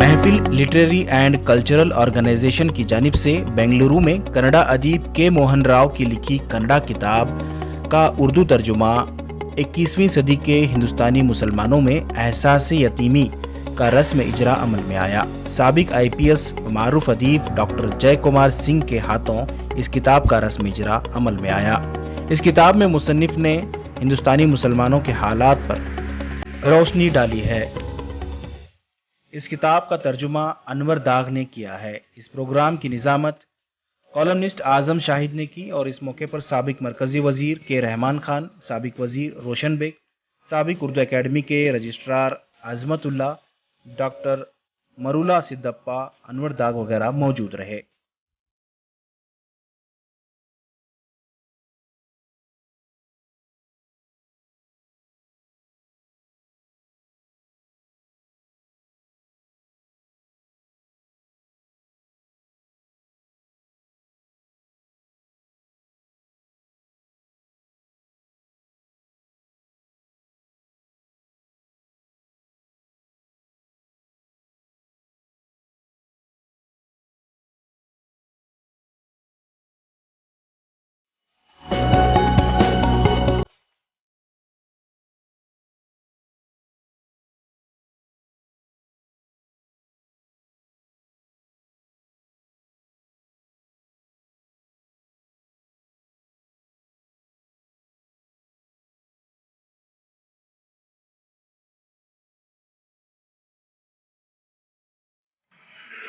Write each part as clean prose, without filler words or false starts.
महफिल literary and cultural organisation की जानिब से बेंगलुरु में कन्नड़ा अदीब के मोहन राव की लिखी कन्नड़ा किताब का उर्दू तर्जुमा 21वीं सदी के हिंदुस्तानी मुसलमानों में एहसास यतीमी का रस्म इजरा अमल में आया। साबिक IPS मारूफ अदीब डॉक्टर जय कुमार सिंह के हाथों इस किताब का रस्म इजरा अमल में आया। इस किताब में मुसन्निफ ने हिंदुस्तानी मुसलमानों के हालात पर रोशनी डाली है। इस किताब का तर्जुमा अनवर दाग ने किया है। इस प्रोग्राम की निजामत कॉलमनिस्ट आजम शाहिद ने की और इस मौके पर साबिक मरकजी वजीर के रहमान खान, साबिक वजीर रोशन बेग, साबिक उर्दू एकेडमी के रजिस्ट्रार आजमतुल्ला, डॉक्टर मरूला सिद्दप्पा, अनवर दाग वगैरह मौजूद रहे।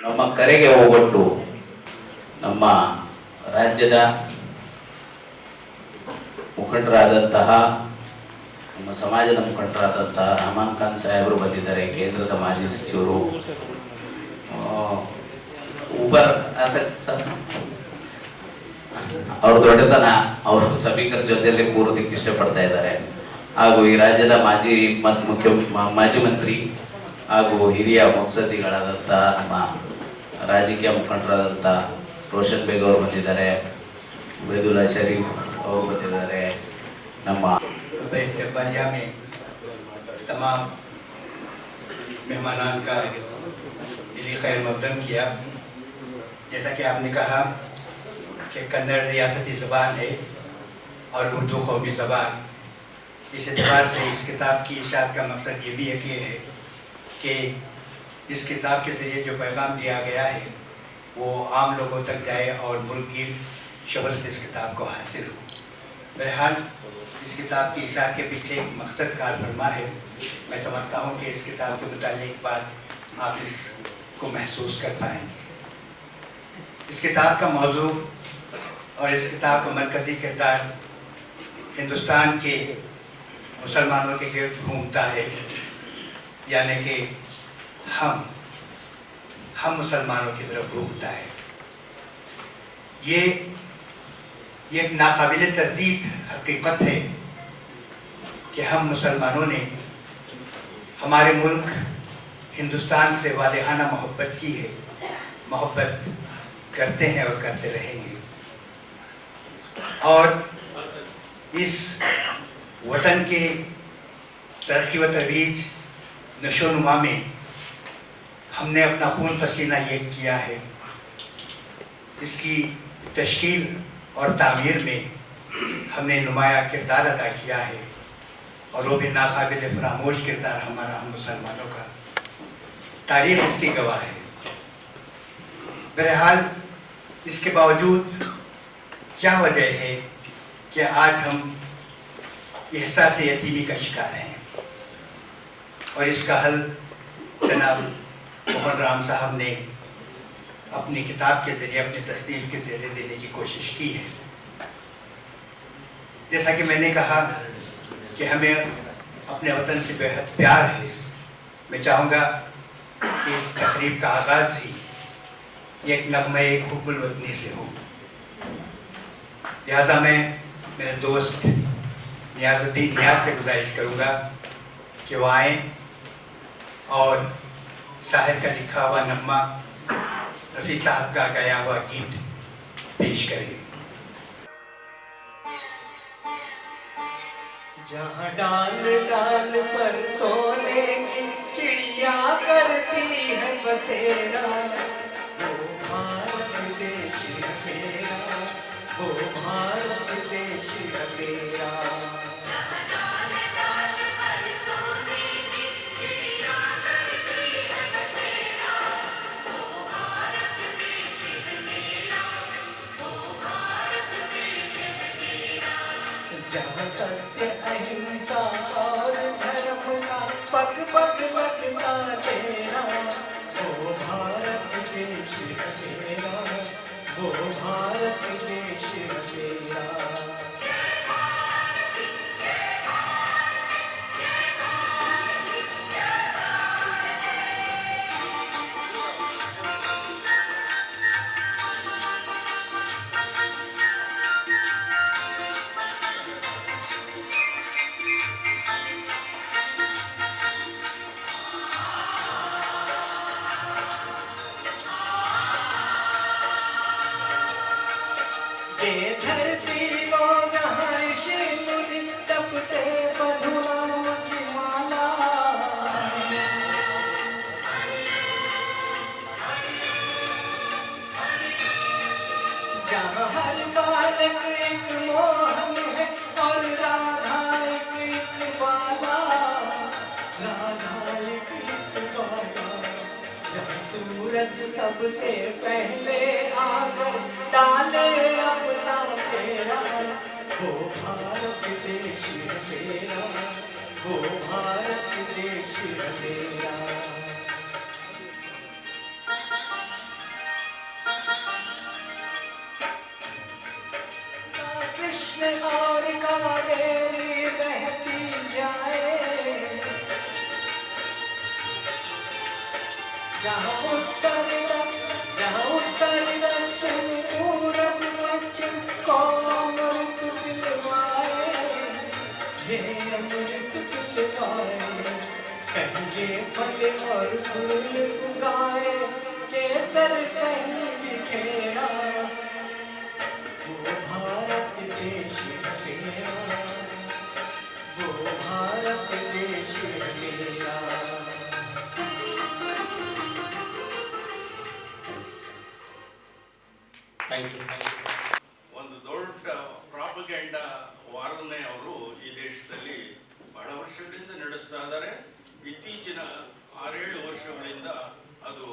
ನಮ್ಮ ಕರೆಗೆ ಹೋಗೊಟ್ಟು ನಮ್ಮ ರಾಜ್ಯದ ಮುಖಂಡರಾದಂತಹ ನಮ್ಮ ಸಮಾಜದ ಮುಖಂಡರಾದಂತಹ ರಹಮಾನ್ ಖಾನ್ ಸಾಹೇಬರು ಬಂದಿದ್ದಾರೆ, ಕೇಂದ್ರದ ಮಾಜಿ ಸಚಿವರು. ಊಬರ್ ಆಸಕ್ತಿ ಸರ್ ಅವ್ರ ದೊಡ್ಡತನ ಅವರು ಸಭಿಕರ ಜೊತೆಯಲ್ಲಿ ಕೂರೋದಕ್ಕೆ ಇಷ್ಟಪಡ್ತಾ ಇದ್ದಾರೆ. ಹಾಗೂ ಈ ರಾಜ್ಯದ ಮಾಜಿ ಮಂತ್ರಿ ಹಾಗೂ ಹಿರಿಯ ಮುತ್ಸದ್ದಿಗಳಾದಂಥ ನಮ್ಮ ರಾಜಕೀಯ ಮುಖಂಡರಾದಂಥ ರೋಷನ್ ಬೇಗ್ ಅವರು ಬಂದಿದ್ದಾರೆ, ಉಬೈದುಲ್ಲಾ ಶರೀಫ್ ಅವರು ಬಂದಿದ್ದಾರೆ. ನಮ್ಮ इस्तकबालिया में तमाम मेहमानान का दिली खैर मकदम किया। जैसा कि आपने कहा कि कन्नड़ रियासती ज़बान है और उर्दू कौमी ज़बान, इस एतबार से इस किताब की इशाअत का मकसद ये भी है कि इस किताब के ज़रिए जो पैगाम दिया गया है वो आम लोगों तक जाए और मुल्क की शोहरत इस किताब को हासिल हो। बहरहाल इस किताब की इशाअत के पीछे एक मकसद कारफरमा है। मैं समझता हूँ कि इस किताब के मुतालिक बाद आप इसको महसूस कर पाएंगे। इस किताब का मौजू और इस किताब का मरकज़ी किरदार हिंदुस्तान के मुसलमानों के गिर्द घूमता है, यानी कि हम मुसलमानों की तरफ घूमता है। ये एक नाकाबिल तरदीद हकीकत है कि हम मुसलमानों ने हमारे मुल्क हिंदुस्तान से वालिहाना मोहब्बत की है, मोहब्बत करते हैं और करते रहेंगे। और इस वतन के तरक्की व तरोीज नशोनुमा में हमने अपना खून पसीना ये किया है। इसकी तश्कील और तामीर में हमने नुमाया किरदार अदा किया है और वो भी नाकाबिल फरामोश किरदार हमारा हम मुसलमानों का। तारीख़ इसकी गवाह है। बहरहाल इसके बावजूद क्या वजह है कि आज हम एहसास यतीमी का शिकार हैं, और इसका हल जनाब मोहन राम साहब ने अपनी किताब के ज़रिए, अपनी तस्नीफ के ज़रिए देने की कोशिश की है। जैसा कि मैंने कहा कि हमें अपने वतन से बेहद प्यार है। मैं चाहूँगा कि इस तकरीब का आगाज़ भी एक नग़्मे हुब्बुल वतनी से हो। लिहाजा मैं मेरे दोस्त नियाज़ुद्दीन नियाज़ से गुजारिश करूँगा कि वो आएँ और साहिर का लिखा हुआ नग़्मा, रफ़ी साहब का गाया हुआ गीत पेश करें। जहाँ डाल डाल पर सोने की चिड़िया करती है बसे देश है मेरा। जहाँ सत्य अहिंसा और धर्म का पग पग लगता डेरा, वो भारत देश है मेरा, वो भारत देश है मेरा। ये धरती वो जहाँ ऋषि मुनि तपते मधुनाम की माला, जहाँ हर बालक एक मोहन है और राधा एक बाला, राधा एक बाला। जहाँ सूरज सबसे पहले आकर डाले अपना फेरा, वो भारत देश है मेरा, वो भारत देश है मेरा। कृष्ण और कावेरी बहती जाए, जहाँ उत्तर दक्षिण पूरब पश्चिम को अमृत पिलवाए, ये अमृत पिलवाए। कहीं ये फल और फूल उगाए, केसर कहीं बिखेरा, वो भारत देश है मेरा, वो भारत देश है मेरा। Thank you. ಒಂದು ದೊಡ್ಡ ಪ್ರಾಪಗಂಡ ವಾರನ್ನೇ ಅವರು ಈ ದೇಶದಲ್ಲಿ ಬಹಳ ವರ್ಷಗಳಿಂದ ನಡೆಸ್ತಾ ಇದ್ದಾರೆ. ಇತ್ತೀಚಿನ 6-7 ವರ್ಷಗಳಿಂದ ಅದು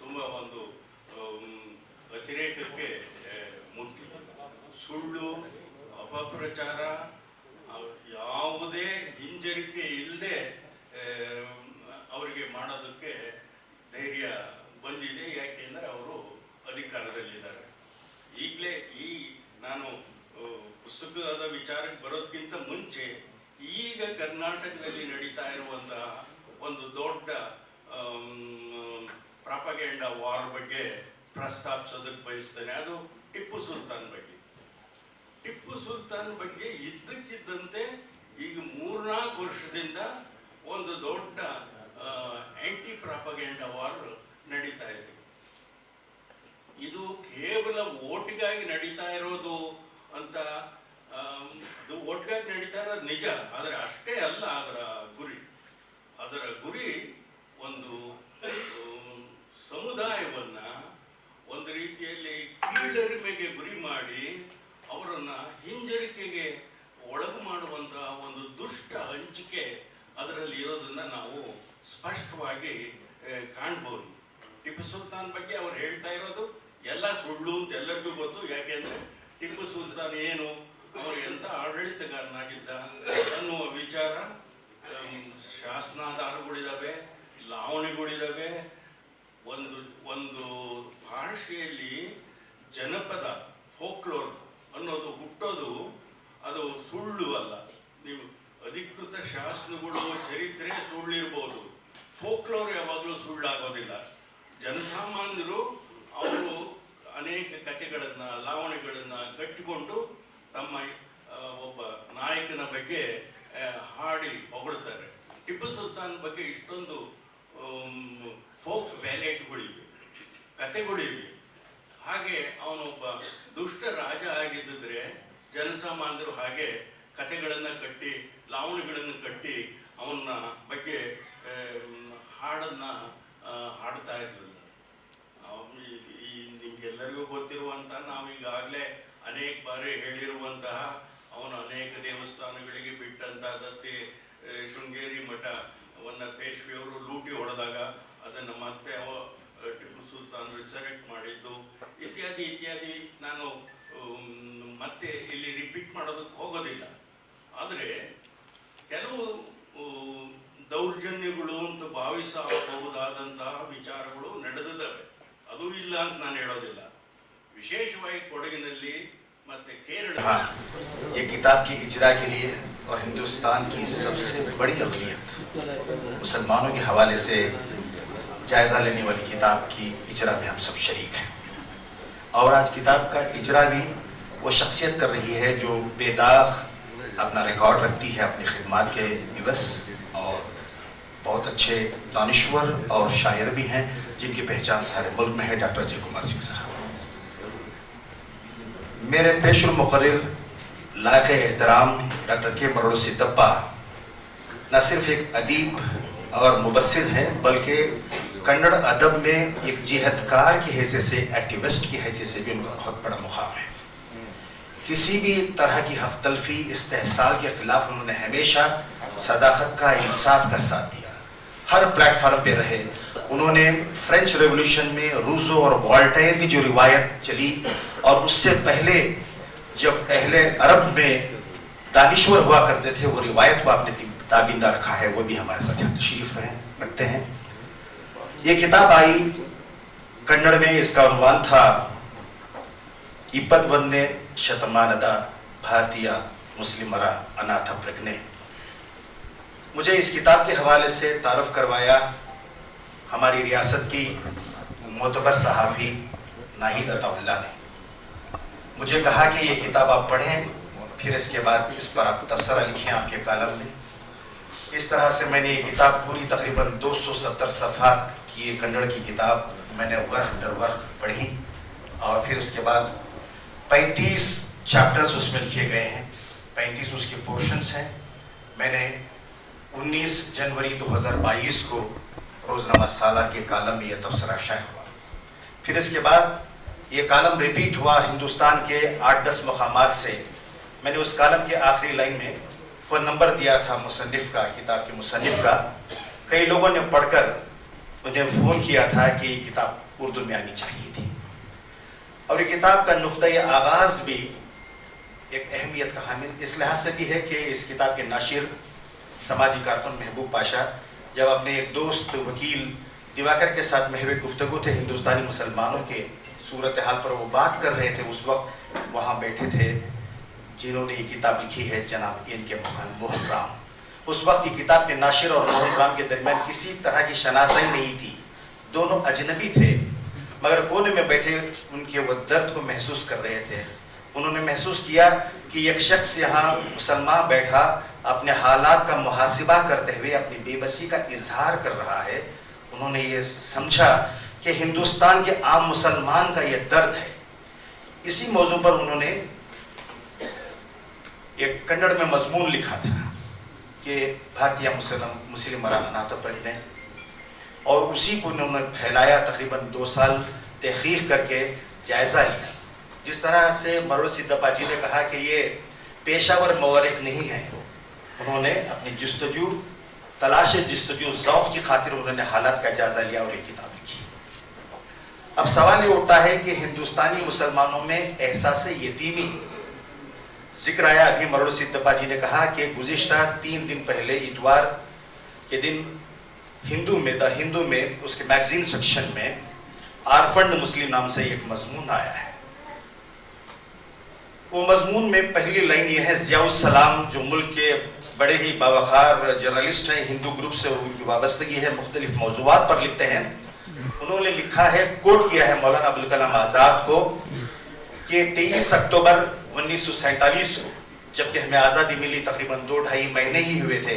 ತುಂಬ ಒಂದು ಅತಿರೇಕಕ್ಕೆ ಮುಟ್ಟಿದೆ. ಸುಳ್ಳು, ಅಪಪ್ರಚಾರ, ಯಾವುದೇ ಹಿಂಜರಿಕೆ ಇಲ್ಲದೆ ಅವರಿಗೆ ಮಾಡೋದಕ್ಕೆ ಧೈರ್ಯ ಬಂದಿದೆ. ಯಾಕೆಂದರೆ ಅವರು ಅಧಿಕಾರದಲ್ಲಿದ್ದಾರೆ. ಈಗಲೇ ನಾನು ಪುಸ್ತಕದ ವಿಚಾರಕ್ಕೆ ಬರೋದಕ್ಕಿಂತ ಮುಂಚೆ ಈಗ ಕರ್ನಾಟಕದಲ್ಲಿ ನಡೀತಾ ಇರುವಂತಹ ಒಂದು ದೊಡ್ಡ ಪ್ರಾಪಗಂಡ ವಾರ್ ಬಗ್ಗೆ ಪ್ರಸ್ತಾಪಿಸೋದಕ್ಕೆ ಬಯಸ್ತೇನೆ. ಅದು ಟಿಪ್ಪು ಸುಲ್ತಾನ್ ಬಗ್ಗೆ. ಟಿಪ್ಪು ಸುಲ್ತಾನ್ ಬಗ್ಗೆ ಇದ್ದಕ್ಕಿದ್ದಂತೆ ಈಗ 3-4 ವರ್ಷದಿಂದ ಒಂದು ದೊಡ್ಡ ಆಂಟಿ ಪ್ರಾಪಗಂಡ ವಾರ್ ನಡೀತಾ ಇದೆ. ಇದು ಕೇವಲ ಓಟ್ಗಾಗಿ ನಡೀತಾ ಇರೋದು ಅಂತ, ಅದು ಓಟ್ಗಾಗಿ ನಡೀತಾ ಇರೋದು ನಿಜ, ಆದರೆ ಅಷ್ಟೇ ಅಲ್ಲ ಅದರ ಗುರಿ ಒಂದು ಸಮುದಾಯವನ್ನ ಒಂದು ರೀತಿಯಲ್ಲಿ ಕೀಳರಿಮೆಗೆ ಗುರಿ ಮಾಡಿ ಅವರನ್ನ ಹಿಂಜರಿಕೆಗೆ ಒಳಗು ಮಾಡುವಂತಹ ಒಂದು ದುಷ್ಟ ಹಂಚಿಕೆ ಅದರಲ್ಲಿ ಇರೋದನ್ನ ನಾವು ಸ್ಪಷ್ಟವಾಗಿ ಕಾಣ್ಬೋದು. ಟಿಪ್ಪು ಸುಲ್ತಾನ್ ಬಗ್ಗೆ ಅವ್ರು ಹೇಳ್ತಾ ಇರೋದು ಎಲ್ಲ ಸುಳ್ಳು ಅಂತ ಎಲ್ಲರಿಗೂ ಗೊತ್ತು. ಯಾಕೆಂದ್ರೆ ಟಿಪ್ಪು ಸುಲ್ತಾನ್ ಏನು, ಅವರು ಎಂತ ಆಡಳಿತಗಾರನಾಗಿದ್ದ ಅನ್ನುವ ವಿಚಾರ ಶಾಸನಾಧಾರಗಳಿದ್ದಾವೆ, ಲಾವಣಿಗಳಿದ್ದಾವೆ. ಒಂದು ಭಾಷೆಯಲ್ಲಿ ಜನಪದ ಫೋಕ್ಲೋರ್ ಅನ್ನೋದು ಹುಟ್ಟೋದು ಅದು ಸುಳ್ಳು ಅಲ್ಲ. ನೀವು ಅಧಿಕೃತ ಶಾಸನಗಳು, ಚರಿತ್ರೆ ಸುಳ್ಳಿರ್ಬೋದು, ಫೋಕ್ಲೋರ್ ಯಾವಾಗಲೂ ಸುಳ್ಳಾಗೋದಿಲ್ಲ. ಜನಸಾಮಾನ್ಯರು ಅವರು ಅನೇಕ ಕಥೆಗಳನ್ನು, ಲಾವಣಿಗಳನ್ನು ಕಟ್ಟಿಕೊಂಡು ತಮ್ಮ ಒಬ್ಬ ನಾಯಕನ ಬಗ್ಗೆ ಹಾಡಿ ಹೊಗಳ್ತಾರೆ. ಟಿಪ್ಪು ಸುಲ್ತಾನ್ ಬಗ್ಗೆ ಇಷ್ಟೊಂದು ಫೋಕ್ ಬ್ಯಾಲೆಟ್ಗಳಿವೆ, ಕಥೆಗಳಿವೆ. ಹಾಗೆ ಅವನೊಬ್ಬ ದುಷ್ಟ ರಾಜ ಆಗಿದ್ದರೆ ಜನಸಾಮಾನ್ಯರು ಹಾಗೆ ಕಥೆಗಳನ್ನು ಕಟ್ಟಿ, ಲಾವಣಿಗಳನ್ನು ಕಟ್ಟಿ ಅವನ ಬಗ್ಗೆ ಹಾಡನ್ನು ಹಾಡ್ತಾ ಇರಲಿಲ್ಲ. ನಿಮ್ಗೆಲ್ಲರಿಗೂ ಗೊತ್ತಿರುವಂಥ, ನಾವೀಗಾಗಲೇ ಅನೇಕ ಬಾರಿ ಹೇಳಿರುವಂತಹ ಅವನು ಅನೇಕ ದೇವಸ್ಥಾನಗಳಿಗೆ ಬಿಟ್ಟಂತ ದತ್ತಿ ಶೃಂಗೇರಿ ಮಠವನ್ನು ಪೇಶ್ವೆಯವರು ಲೂಟಿ ಹೊಡೆದಾಗ ಅದನ್ನು ಮತ್ತೆ ಟಿಪ್ಪು ಸುಲ್ತಾನ್ ರಿಸರೆಕ್ಟ್ ಮಾಡಿದ್ದು ಇತ್ಯಾದಿ ಇತ್ಯಾದಿ ನಾನು ಮತ್ತೆ ಇಲ್ಲಿ ರಿಪೀಟ್ ಮಾಡೋದಕ್ಕೆ ಹೋಗೋದಿಲ್ಲ. ಆದರೆ ಕೆಲವು ದೌರ್ಜನ್ಯಗಳು ಅಂತ ಭಾವಿಸಬಹುದಾದಂತಹ ವಿಚಾರಗಳು ನಡೆದಿದ್ದಾವೆ, ಅದು ಇಲ್ಲ ಅಂತ ನಾನು ಹೇಳೋದಿಲ್ಲ. ವಿಶೇಷವಾಗಿ ಕೊಡಗಿನಲ್ಲಿ ಮತ್ತೆ ಕೇರಳ. ये किताब की इजरा के लिए और हिंदुस्तान की सबसे बड़ी अक़लियत मुसलमानों के हवाले से जायज़ा लेने वाली किताब की इजरा में हम सब शरीक हैं। और आज किताब का इजरा भी वो शख्सियत कर रही है जो बेदाग अपना रिकॉर्ड रखती है अपनी खिदमत के इवस, और बहुत अच्छे दानिश्वर और शायर भी हैं जिनकी पहचान सारे मुल्क में है, डॉक्टर अजय कुमार सिंह साहब। मेरे पेशुल मुकर्रिर लायक़ एहतराम डॉक्टर के मरोड़ सिद्दप्पा न सिर्फ एक अदीब और मुबस्सिर हैं, बल्कि कन्नड़ अदब में एक जिहदकार की हैसियत से, एक्टिविस्ट की हैसियत से भी उनका बहुत बड़ा मुकाम है। किसी भी तरह की हक़ तलफ़ी, इस्तेहसाल के ख़िलाफ़ उन्होंने हमेशा सदाकत का, इंसाफ का साथ दिया, हर प्लेटफार्म पे रहे। उन्होंने फ्रेंच रेवोल्यूशन में रूसो और वॉल्टेयर की जो रिवायत चली, और उससे पहले जब अहले अरब में दानिश्वर हुआ करते थे, वो रिवायत को आपने ताबिंदा रखा है, वो भी हमारे साथ यहाँ तशरीफ़ रखते हैं। ये किताब आई कन्नड़ में, इसका उन्वान था इपद वन्ने शतमानद भारतीय मुस्लिमरा अनाथ प्रज्ञे। मुझे इस किताब के हवाले से तारुफ करवाया हमारी रियासत की मोतबर सहाफ़ी नाहिद अताउल्लाह ने। मुझे कहा कि ये किताब आप पढ़ें, फिर इसके बाद इस पर आप तबसरा लिखें आपके कालम में। इस तरह से मैंने ये किताब पूरी तकरीबन 270 सफ़हात की ये कन्नड़ की किताब मैंने वर्क़ दर वर्क़ पढ़ी, और फिर उसके बाद 35 चैप्टर्स उसमें लिखे गए हैं, 35 उसके पोर्शंस हैं। मैंने 19 जनवरी 2022 को रोज़नामा सालार के कालम में यह तबसरा शाया हुआ। फिर इसके बाद ये कालम रिपीट हुआ हिंदुस्तान के 8-10 मकामात से। मैंने उस कालम के आखिरी लाइन में फ़ोन नंबर दिया था मुसन्निफ़ का, किताब के मुसन्निफ़ का। कई लोगों ने पढ़कर उन्हें फ़ोन किया था कि ये किताब उर्दू में आनी चाहिए थी। और ये किताब का नुक्ता आगाज़ भी एक अहमियत का हामिल इस लिहाज से भी है कि इस किताब के नाशिर समाजी कारकुन महबूब पाशा जब अपने एक दोस्त वकील दिवाकर के साथ महवे गुफ्तगू थे हिंदुस्तानी मुसलमानों के सूरत हाल पर वो बात कर रहे थे, उस वक्त वहाँ बैठे थे जिन्होंने ये किताब लिखी है जनाब एन के मोहन राम। उस वक्त ये किताब के नाशिर और मोहन राम के दरमियान किसी तरह की शनासाई नहीं थी, दोनों अजनबी थे, मगर कोने में बैठे उनके वो दर्द को महसूस कर रहे थे। उन्होंने महसूस किया कि एक शख्स यहाँ मुसलमान बैठा अपने हालात का मुहासिबा करते हुए अपनी बेबसी का इजहार कर रहा है। उन्होंने ये समझा कि हिंदुस्तान के आम मुसलमान का ये दर्द है। इसी मौजू पर उन्होंने एक कन्नड़ में मजमून लिखा था कि भारतीय मुस्लिम अनाथ प्रज्ञे, और उसी को उन्होंने फैलाया। तकरीबन 2 साल तहकीक करके जायज़ा लिया। जिस तरह से मरोड़ सिद्दप्पा जी ने कहा कि ये पेशावर मवर्रिख नहीं है, उन्होंने अपनी जस्तजू तलाश जस्तजू ज़ौक़ की खातिर उन्होंने हालात का जायज़ा लिया और ये किताब लिखी। अब सवाल ये उठता है कि हिंदुस्तानी मुसलमानों में एहसास यतीमी जिक्र आया। अभी मरोड़ सिद्दप्पा जी ने कहा कि गुज़िश्ता 3 दिन पहले इतवार के दिन द हिंदू में उसके मैगजीन सेक्शन में आरफंड मुस्लिम नाम से एक मजमून आया है। वो मजमून में पहली लाइन ये है, ज़ियाउस सलाम जो मुल्क के बड़े ही बावखार जर्नलिस्ट हैं, हिंदू ग्रुप से उनकी वाबस्तगी है, मुख्तलिफ मौज़ूआत पर लिखते हैं। उन्होंने लिखा है, कोट किया है मौलाना अबुल कलाम आज़ाद को कि 23 अक्टूबर 1947 को जबकि हमें आज़ादी मिली तकरीबन 2-2.5 महीने ही हुए थे,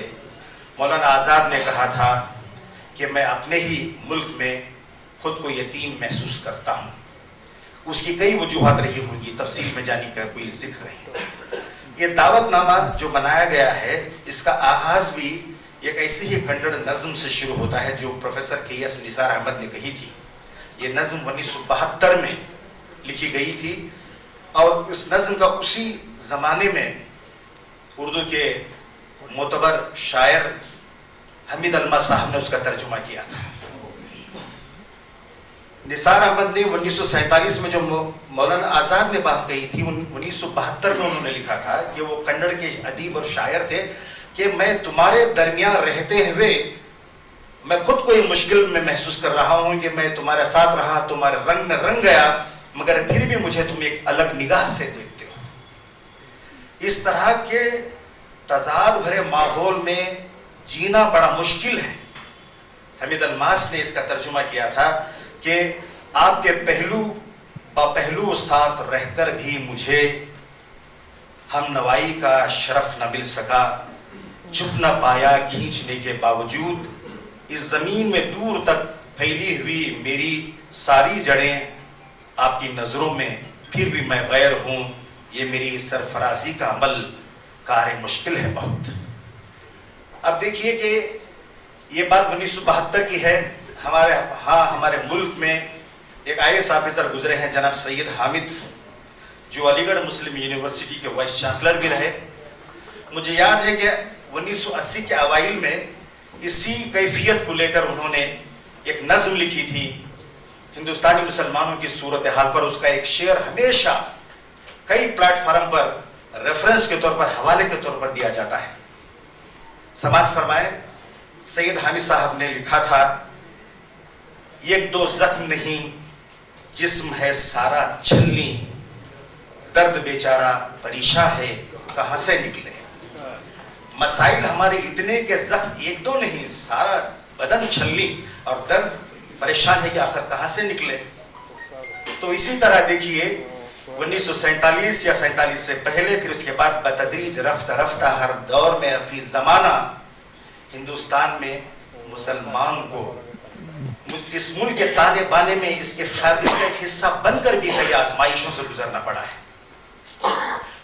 मौलाना आज़ाद ने कहा था कि मैं अपने ही मुल्क में खुद को यतीम महसूस करता हूँ। उसकी कई वजूहात रही होंगी, तफसील में जाने का कोई जिक्र नहीं। ये दावतनामा जो बनाया गया है, इसका आगाज़ भी एक ऐसी ही कन्नड़ नज़म से शुरू होता है जो प्रोफेसर के.एस. निसार अहमद ने कही थी। ये नज़म 1972 में लिखी गई थी, और इस नज़म का उसी ज़माने में उर्दू के मोतबर शायर हमीद अलमा साहब ने उसका तर्जुमा किया था। निसार अहमद ने 1947 में जो मौलाना आज़ाद ने बात कही थी, 1972 में उन्होंने लिखा था कि वो कन्नड़ के अदीब और शायर थे कि मैं तुम्हारे दरमियान रहते हुए मैं खुद को ये मुश्किल में महसूस कर रहा हूँ कि मैं तुम्हारे साथ रहा, तुम्हारे रंग में रंग गया, मगर फिर भी मुझे तुम एक अलग निगाह से देखते हो। इस तरह के तजाद भरे माहौल में जीना बड़ा मुश्किल है। हमीद अलमास ने इसका तर्जुमा किया था कि आपके पहलू साथ रहकर भी मुझे हम नवाई का शरफ न मिल सका, छुप न पाया खींचने के बावजूद, इस जमीन में दूर तक फैली हुई मेरी सारी जड़ें आपकी नजरों में, फिर भी मैं गैर हूं, ये मेरी सरफराजी का अमल कार्य मुश्किल है बहुत। अब देखिए कि ये बात 1972 की है। हमारे मुल्क में एक IAS ऑफिसर गुजरे हैं जनाब सैयद हामिद, जो अलीगढ़ मुस्लिम यूनिवर्सिटी के वाइस चांसलर भी रहे। मुझे याद है कि 1980 के अवाइल में इसी कैफियत को लेकर उन्होंने एक नज़्म लिखी थी हिंदुस्तानी मुसलमानों की सूरत हाल पर। उसका एक शेर हमेशा कई प्लेटफार्म पर रेफरेंस के तौर पर, हवाले के तौर पर दिया जाता है। समाज फरमाए, सैयद हामिद साहब ने लिखा था, एक दो जख्म नहीं जिस्म है सारा छलनी, दर्द बेचारा परेशान है कहां से निकले। मसाइल हमारे इतने के जख्म एक दो नहीं, सारा बदन छलनी और दर्द परेशान है कि आखिर कहां से निकले। तो इसी तरह देखिए 1947 या 47 से पहले, फिर उसके बाद बतदरीज रफ्ता रफ्ता हर दौर में फी जमाना हिंदुस्तान में मुसलमान को इस मुल्क के ताने बाने में इसके फैब्रिक का एक हिस्सा बनकर भी कई आजमाइशों से गुजरना पड़ा है।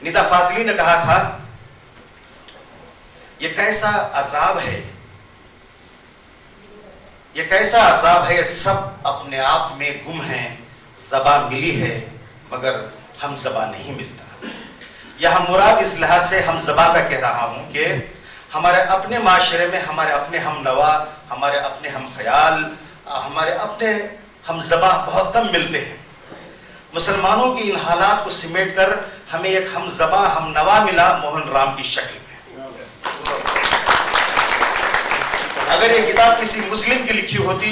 निदा फाजली ने कहा था, ये कैसा अजाब है, ये कैसा अजाब है, सब अपने आप में गुम हैं, ज़बान मिली है मगर हम ज़बान नहीं मिलता। यह मुराद इस लिहाज से हम ज़बान का कह रहा हूं कि हमारे अपने माशरे में हमारे अपने हम नवा, हमारे अपने हम ख्याल, हमारे अपने हम ज़बान बहुत कम मिलते हैं। मुसलमानों की इन हालात को सिमेट कर हमें एक हम ज़बान हम नवा मिला मोहन राम की शक्ल में। अगर ये किताब किसी मुस्लिम की लिखी होती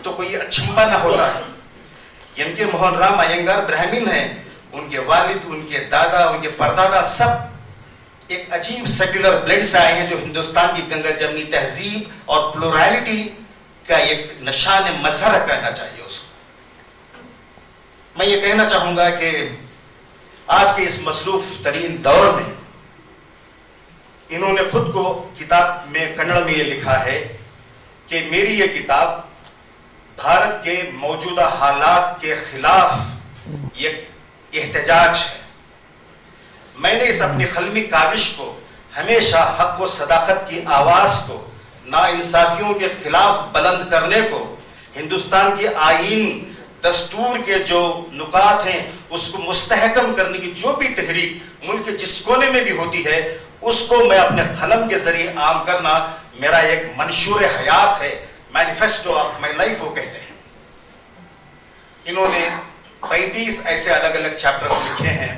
तो कोई अचंभा न होता है। इनके मोहन राम अयंगार ब्राह्मीण हैं, उनके वालिद, उनके दादा, उनके परदादा सब एक अजीब सेक्युलर ब्लेंड से आए हैं, जो हिंदुस्तान की गंगा जमनी तहजीब और प्लुरैलिटी का एक निशान मजहर कहना चाहिए उसको। मैं ये कहना चाहूंगा कि आज के इस मसरूफ तरीन दौर में इन्होंने खुद को किताब में कन्नड़ में ये लिखा है कि मेरी ये किताब भारत के मौजूदा हालात के खिलाफ एक एहतजाज है। मैंने इस अपनी खलमी काविश को हमेशा हक व सदाकत की आवाज को, नाइंसाफियों के खिलाफ बुलंद करने को, हिंदुस्तान के आईन दस्तूर के जो नुकात हैं उसको मुस्तहकम करने की जो भी तहरीक मुल्क के जिस कोने में भी होती है, उसको मैं अपने कलम के जरिए आम करना मेरा एक मंशूर हयात है, मैनिफेस्टो ऑफ माई लाइफ वो कहते हैं। इन्होंने 35 ऐसे अलग अलग चैप्टर्स लिखे हैं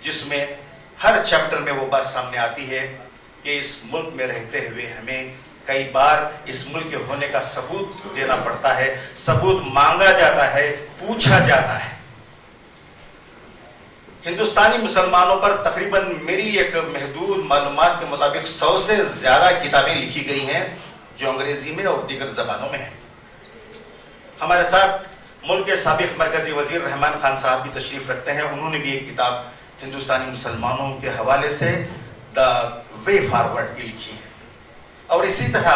जिसमें हर चैप्टर में वो बात सामने आती है कि इस मुल्क में रहते हुए हमें कई बार इस मुल्क के होने का सबूत देना पड़ता है, सबूत मांगा जाता है, पूछा जाता है। हिंदुस्तानी मुसलमानों पर तकरीबन मेरी एक महदूद मालूमात के मुताबिक 100 से ज़्यादा किताबें लिखी गई हैं जो अंग्रेज़ी में और दीगर ज़बानों में हैं। हमारे साथ मुल्क के साबिक मरकज़ी वज़ीर रहमान खान साहब भी तशरीफ़ रखते हैं। उन्होंने भी एक किताब हिंदुस्तानी मुसलमानों के हवाले से द वे फॉरवर्ड लिखी है। और इसी तरह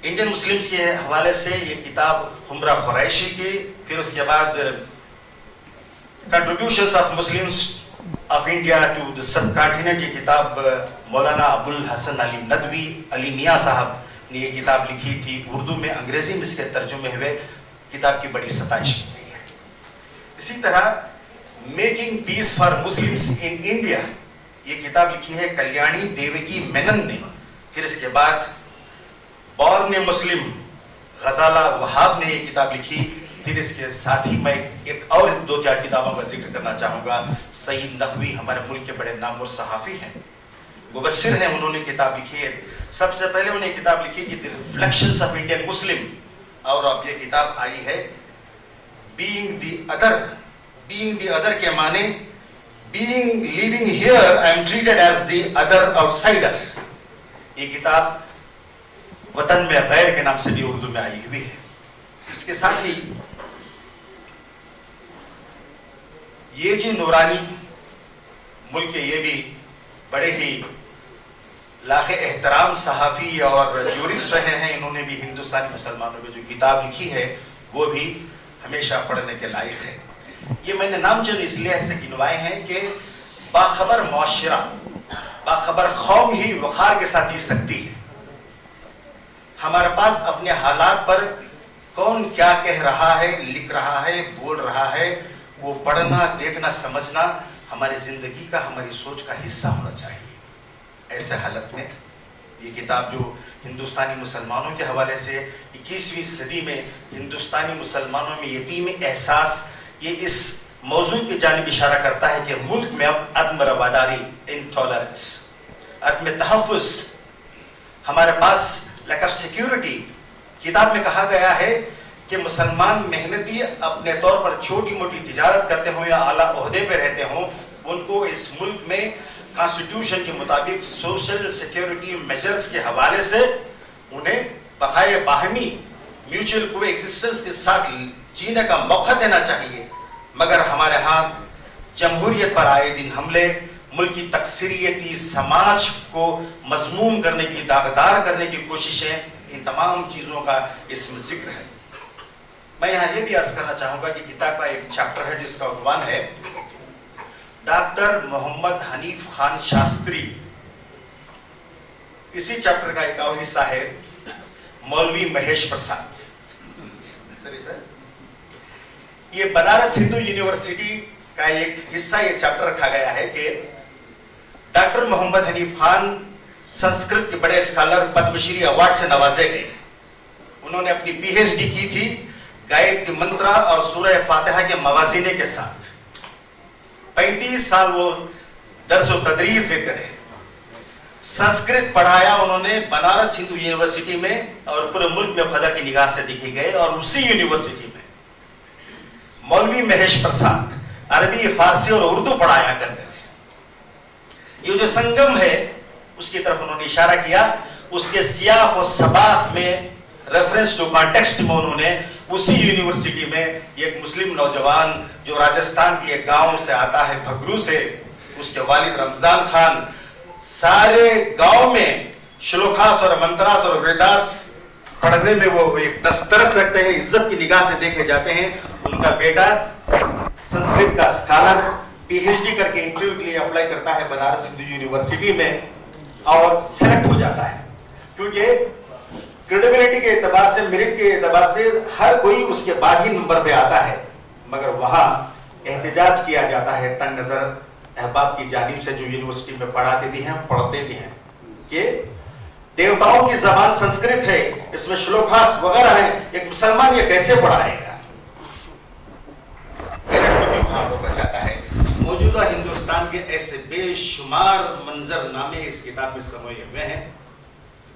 इंडियन मुस्लिम्स के हवाले से ये किताब हुमरा खुरैशी की, फिर उसके बाद contributions of Muslims of India to the subcontinent, ये किताब मौलाना अबुल हसन अली नदवी अली मियाँ साहब ने ये किताब लिखी थी उर्दू में, अंग्रेज़ी में इसके तर्जुमे हुए, किताब की बड़ी सताइश की गई है। इसी तरह making piece for Muslims in India, ये किताब लिखी है कल्याणी देवकी मेनन ने। फिर इसके बाद बॉर्न मुस्लिम गजाला वहाब ने ये किताब लिखी। फिर इसके साथ ही मैं एक और 2-4 किताबों का जिक्र करना चाहूँगा। सईद नकवी हमारे मुल्क के बड़े नामवर सहाफ़ी हैं, मुबस्सिर हैं, उन्होंने किताब लिखी है। सबसे पहले उन्होंने किताब लिखी कि the reflections of Indian Muslim, और अब ये किताब आई है being the other. Being the other के माने being living here I am treated as the other outsider. ये किताब वतन में गैर के नाम से भी उर्दू में आई हुई है। इसके साथ ही ये जी नूरानी मुल्क के ये भी बड़े ही लाखे एहतराम सहाफ़ी और जूरिस्ट रहे हैं। इन्होंने भी हिंदुस्तानी मुसलमानों में जो किताब लिखी है वो भी हमेशा पढ़ने के लायक है। ये मैंने नाम चुन इसलिए से गिनवाए हैं कि बाखबर मुआशरा, बाखबर कौम ही वक़ार के साथ जी सकती है। हमारे पास अपने हालात पर कौन क्या कह रहा है, लिख रहा है, बोल रहा है, वो पढ़ना, देखना, समझना हमारी ज़िंदगी का, हमारी सोच का हिस्सा होना चाहिए। ऐसे हालत में ये किताब जो हिंदुस्तानी मुसलमानों के हवाले से 21वीं सदी में हिंदुस्तानी मुसलमानों में यतीम एहसास, ये इस मौजू की जानिब इशारा करता है कि मुल्क में अब अदम रवादारी, इनटॉलरेंस, अदम तहफ़्फ़ुज़, हमारे पास लैक ऑफ सिक्योरिटी। किताब में कहा गया है कि मुसलमान मेहनती अपने तौर पर छोटी मोटी तिजारत करते हों या आला ओहदे पे रहते हों, उनको इस मुल्क में कॉन्स्टिट्यूशन के मुताबिक सोशल सिक्योरिटी मेजर्स के हवाले से उन्हें बकाए बाहमी म्यूचुअल को एग्जिस्टेंस के साथ जीने का मौका देना चाहिए। मगर हमारे यहाँ जमहूरियत पर आए दिन हमले, मुल्क की तकसीरियती समाज को मजमूम करने की, दागदार करने की कोशिशें, इन तमाम चीज़ों का इसमें जिक्र है। मैं यहाँ ये भी अर्ज करना चाहूँगा कि किताब का एक चैप्टर है जिसका उन्वान है डॉक्टर मोहम्मद हनीफ खान शास्त्री। इसी चैप्टर का एक और हिस्सा है मौलवी महेश प्रसाद। सर, ये बनारस हिंदू यूनिवर्सिटी का एक हिस्सा, ये चैप्टर रखा गया है कि डॉक्टर मोहम्मद हनीफ खान संस्कृत के बड़े स्कॉलर, पद्मश्री अवार्ड से नवाजे गए। उन्होंने अपनी पीएचडी की थी गायत्री मंत्रा और सूरह फातिहा के मवाज़ीने के साथ। 35 साल वो दर्स व तदरीस देते रहे। संस्कृत पढ़ाया उन्होंने बनारस हिंदू यूनिवर्सिटी में और पूरे मुल्क में कदर की निगाह से देखे गए। और उसी यूनिवर्सिटी में मौलवी महेश प्रसाद अरबी, फारसी और उर्दू पढ़ाया करते थे। ये जो संगम है उसकी तरफ उन्होंने इशारा किया। उसके सियाक और सबाक में रेफरेंस टू कॉन्टेक्स्ट में उन्होंने उसी यूनिवर्सिटी में एक मुस्लिम नौजवान जो राजस्थान के एक गांव से आता है, भगरू से, उसके वालिद रमजान खान, सारे गांव में श्लोकास और मंत्रास और वेदास पढ़ने में वो एक दस्तरस रखते हैं, इज्जत की निगाह से देखे जाते हैं। उनका बेटा संस्कृत का स्कॉलर पीएचडी करके इंटरव्यू के लिए अप्लाई करता है बनारस हिंदू यूनिवर्सिटी में और सेलेक्ट हो जाता है। क्योंकि क्रेडिबिलिटी के एतबार से, मेरिट के एतबार से हर कोई उसके बाद ही नंबर पे आता है। मगर वहाँ एहतजाज किया जाता है तंग नज़र अहबाब की जानिब से, जो यूनिवर्सिटी में पढ़ाते भी हैं, पढ़ते भी हैं, कि देवताओं की जबान संस्कृत है, इसमें श्लोकास वगैरह है, एक मुसलमान ये कैसे पढ़ाएगा। मेरिट को भी वहाँ रोका जाता है। मौजूदा हिंदुस्तान के ऐसे बेशुमार मंजरनामे इस किताब में समाये हुए हैं।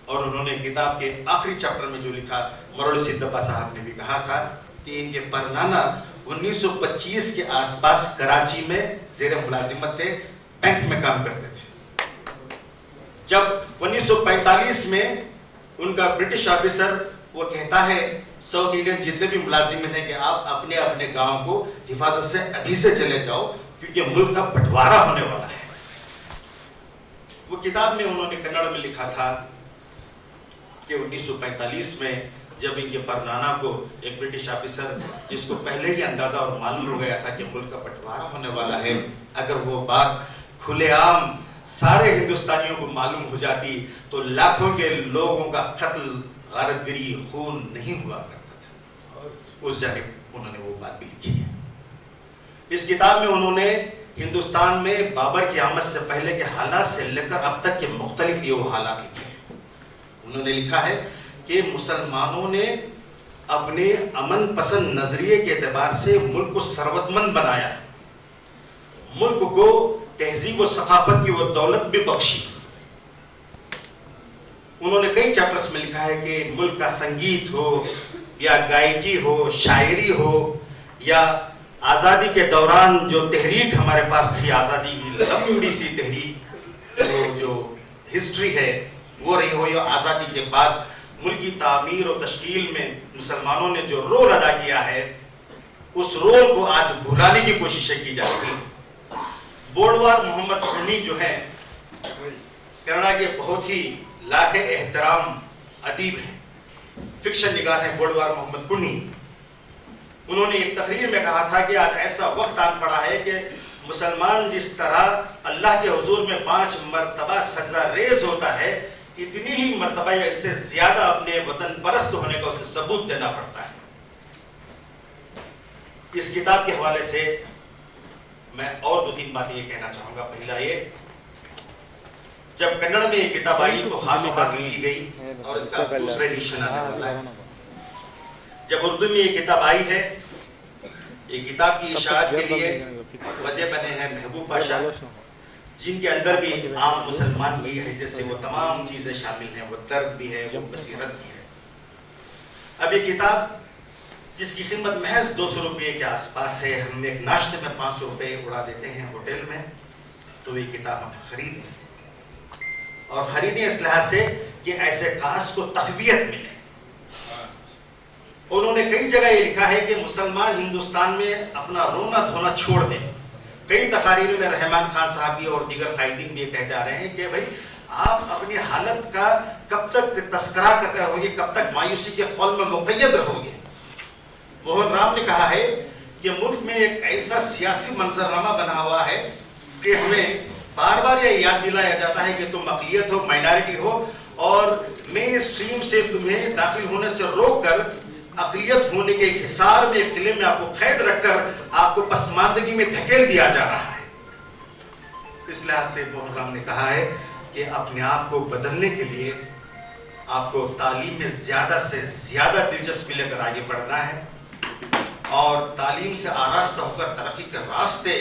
और उन्होंने किताब के आखिरी चैप्टर में जो लिखा, मरोड़ सिद्दप्पा साहब ने भी कहा था कि इनके परनाना 1925 के आसपास कराची में जेर मुलाजिमत थे, बैंक में काम करते थे। जब 1945 में उनका ब्रिटिश ऑफिसर वो कहता है साउथ इंडियन जितने भी मुलाजिम हैं कि आप अपने अपने गांव को हिफाजत से अभी से चले जाओ क्योंकि मुल्क का बंटवारा होने वाला है। वो किताब में उन्होंने कन्नड़ में लिखा था कि 1945 में जब इनके परनाना को एक ब्रिटिश ऑफिसर, जिसको पहले ही अंदाजा और मालूम हो गया था कि मुल्क का बंटवारा होने वाला है, अगर वो बात खुलेआम सारे हिंदुस्तानियों को मालूम हो जाती तो लाखों के लोगों का कत्ल, गारतगिरी, खून नहीं हुआ करता था। उस जानिब उन्होंने वो बात भी लिखी है। इस किताब में उन्होंने हिंदुस्तान में बाबर की आमद से पहले के हालात से लेकर अब तक के मुख्तलिफ ये वो हालात लिखे हैं। उन्होंने लिखा है कि मुसलमानों ने अपने अमन पसंद नजरिए के एतबार से मुल्क को सरवतमंद बनाया, मुल्क को तहजीब और सकाफत की वो दौलत भी बख्शी। उन्होंने कई चैप्टर्स में लिखा है कि मुल्क का संगीत हो या गायकी हो, शायरी हो, या आज़ादी के दौरान जो तहरीक हमारे पास थी, आज़ादी की लंबी सी तहरीक, जो हिस्ट्री है वो रही हो, या आज़ादी के बाद मुल्क की तामीर और तश्कील में मुसलमानों ने जो रोल अदा किया है, उस रोल को आज भुलाने की कोशिशें की जा रही हैं। बोडवार मोहम्मद कुन्नी जो है कनाडा के बहुत ही लाखे एहतराम अदीब हैं, फिक्शन निगार हैं बोडवार मोहम्मद कुन्नी। उन्होंने एक तकरीर में कहा था कि आज ऐसा वक्त आन पड़ा है कि मुसलमान जिस तरह अल्लाह के हुजूर में 5 मरतबा सजदा रेज होता है, इतनी ही मरतबा या इससे ज्यादा अपने वतन परस्त होने का उसे सबूत देना पड़ता है। इस किताब के हवाले से मैं और 2-3 बातें ये कहना चाहूंगा। पहला ये, जब कन्नड़ में ये किताब आई तो हाथों हाथ ली गई और इसका दूसरा एडिशन आने वाला है। जब उर्दू में ये किताब आई है, ये किताब की इशाअत के लिए वजह बने हैं महबूब पाशा, जिनके अंदर भी आम मुसलमान की हैसियत से वो तमाम चीज़ें शामिल हैं, वो दर्द भी है, वो बसीरत भी है। अब ये किताब जिसकी कीमत महज 200 रुपये के आसपास है, हम एक नाश्ते में 500 रुपये उड़ा देते हैं होटल में, तो ये किताब हम खरीदें, और खरीदें इस लिहाज से कि ऐसे कास को तक़वियत मिले। उन्होंने कई जगह ये लिखा है कि मुसलमान हिंदुस्तान में अपना रोना धोना छोड़ दें। कई तकारीर में रहमान खान साहब भी और दीगर कायदीन भी ये कहते आ रहे हैं कि भाई आप अपनी हालत का कब तक तस्करा करते रहोगे, कब तक मायूसी के खौल में मुक़य्यद रहोगे। मोहन राम ने कहा है कि मुल्क में एक ऐसा सियासी मंजरनामा बना हुआ है कि हमें बार बार यह याद दिलाया जाता है कि तुम अक़लियत हो, माइनॉरिटी हो, और मेन स्ट्रीम से तुम्हें दाखिल होने से रोक कर अक़लियत होने के एक हिसार में, एक किले में आपको कैद रखकर आपको पसमानदगी में धकेल दिया जा रहा है। इस लिहाज से मोहन राम ने कहा है कि अपने आप को बदलने के लिए आपको तालीम में ज़्यादा से ज़्यादा दिलचस्पी लेकर आगे बढ़ना है, और तालीम से आरास्ता होकर तरक्की के रास्ते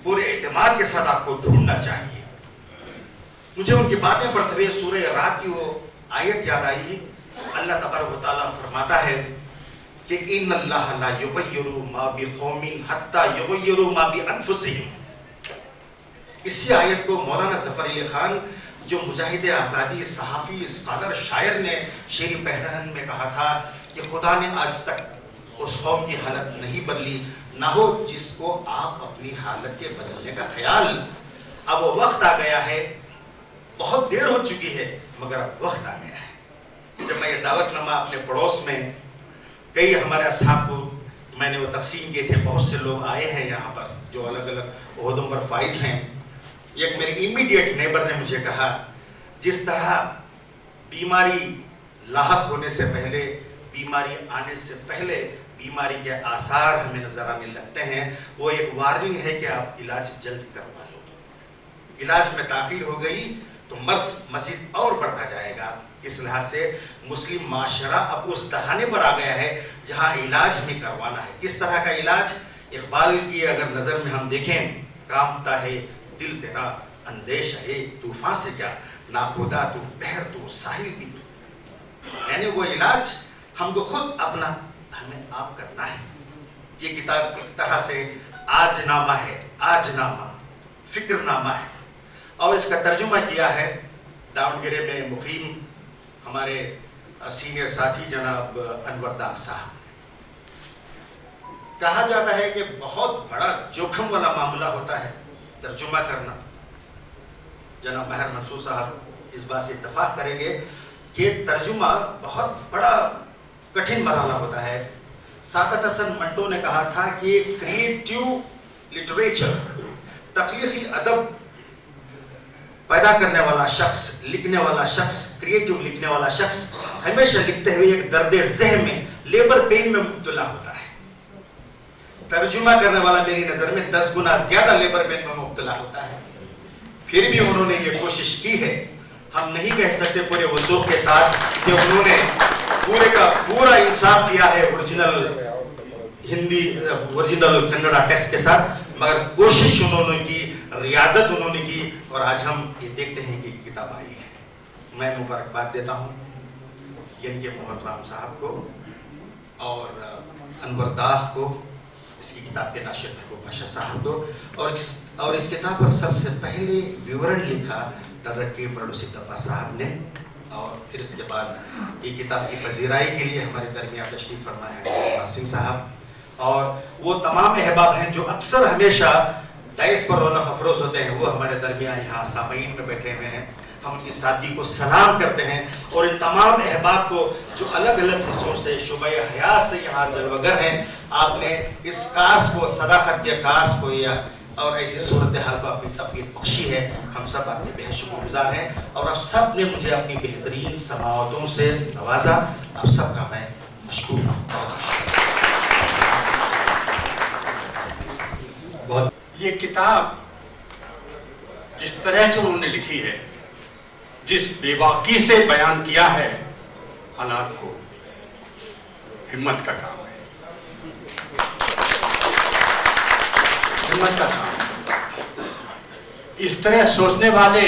पूरे एतमाद के साथ आपको ढूंढना चाहिए। मुझे उनकी बातें पढ़ते हुए सूरह रात की वो आयत याद आई। अल्लाह तबारक व तआला फरमाता है कि इन्नल्लाह ला युगय्यिरु मा बिक़ौमिन हत्ता युगय्यिरु मा बिअनफुसिहिम। इसी आयत को मौलाना ज़फ़र अली खान, जो मुजाहिद आज़ादी, सहाफ़ी, स्कॉलर, शायर ने शेर पहलहन में कहा था कि खुदा ने आज तक उस कौम की हालत नहीं बदली, ना हो जिसको आप अपनी हालत के बदलने का ख्याल। अब वो वक्त आ गया है, बहुत देर हो चुकी है, मगर अब वक्त आ गया है। जब मैं ये दावतनामा अपने पड़ोस में, कई हमारे असहाब को मैंने वो तकसीम किए थे, बहुत से लोग आए हैं यहाँ पर जो अलग अलग ओहदों पर फाइज हैं। एक मेरे इमीडिएट नेबर ने मुझे कहा, जिस तरह बीमारी लाहक होने से पहले, बीमारी आने से पहले बीमारी के आसार हमें नजर आने लगते हैं, वो एक वार्निंग है कि आप इलाज जल्द करवा लो। इलाज में ताख़ीर हो गई तो मर्ज मज़ीद और बढ़ता जाएगा। इस लिहाज से मुस्लिम माशरा अब उस दहाने पर आ गया है जहाँ इलाज हमें करवाना है। किस तरह का इलाज? इकबाल की अगर नज़र में हम देखें, कामता है दिल तेरा अंदेश है तूफान से क्या, नाखुदा तू बहर तू साहिल भी तू। यानी वो इलाज हमको खुद अपना, हमें आप करना है। ये किताब एक तरह से आजनामा है, आजनामा, फिक्रनामा है, और इसका तर्जुमा किया है दावणगेरे में मुकीम हमारे सीनियर साथी जनाब अनवर दाग साहब ने। कहा जाता है कि बहुत बड़ा जोखिम वाला मामला होता है तर्जुमा करना। जनाब महर मंसूर साहब इस बात से इत्तफाक करेंगे कि तर्जुमा बहुत बड़ा कठिन मरहला होता है। सादत हसन मंटो ने कहा था कि क्रिएटिव लिटरेचर, तख्लीकी अदब पैदा करने वाला शख्स, लिखने वाला शख्स, क्रिएटिव लिखने वाला शख्स हमेशा लिखते हुए एक दर्द ज़हन में, लेबर पेन में मुब्तला होता है। तर्जुमा करने वाला मेरी नज़र में 10 गुना ज़्यादा लेबर पेन में मुब्तला होता है, फिर भी उन्होंने ये कोशिश की है। हम नहीं कह सकते पूरे वसूख के साथ कि उन्होंने पूरे का पूरा इंसाफ किया है original Hindi, original Kannada text के साथ, मगर कोशिश उन्होंने की, रियाजत उन्होंने की, और आज हम ये देखते हैं कि किताब आई है। मैं मुबारकबाद देता हूँ के मोहन राम साहब को और अनवर दाह को, इसकी किताब के नाशिर महबूब पाशा साहब को, और इस किताब पर सबसे पहले विवरण लिखा डॉक्टर के मरड़ू सिद्धप्पा साहब ने, और फिर इसके बाद ये किताब की पजीराई के लिए हमारे दरमियान तशरीफ फरमाए हैं कुमार सिंह साहब, और वो तमाम अहबाब हैं जो अक्सर हमेशा दाइस पर रौनक अफरोज होते हैं, वो हमारे दरमियान यहाँ सामईन में बैठे हुए हैं। हम उनकी सादगी को सलाम करते हैं, और इन तमाम अहबाब को जो अलग अलग हिस्सों से शुबह हयात से यहाँ जलवगर हैं, आपने इस कास को, सदाकत के कास को या और ऐसी सूरत हाल को अपनी तफवीत बख्शी है। हम सब आपके बेहद शुक्रगुजार हैं, और आप सब ने मुझे अपनी बेहतरीन समाअतों से नवाजा। आप सबका मैं मशकूर हूँ। ये किताब जिस तरह से उन्होंने लिखी है, जिस बेबाकी से बयान किया है हालात को, हिम्मत का काम है, हिम्मत का काम। इस तरह सोचने वाले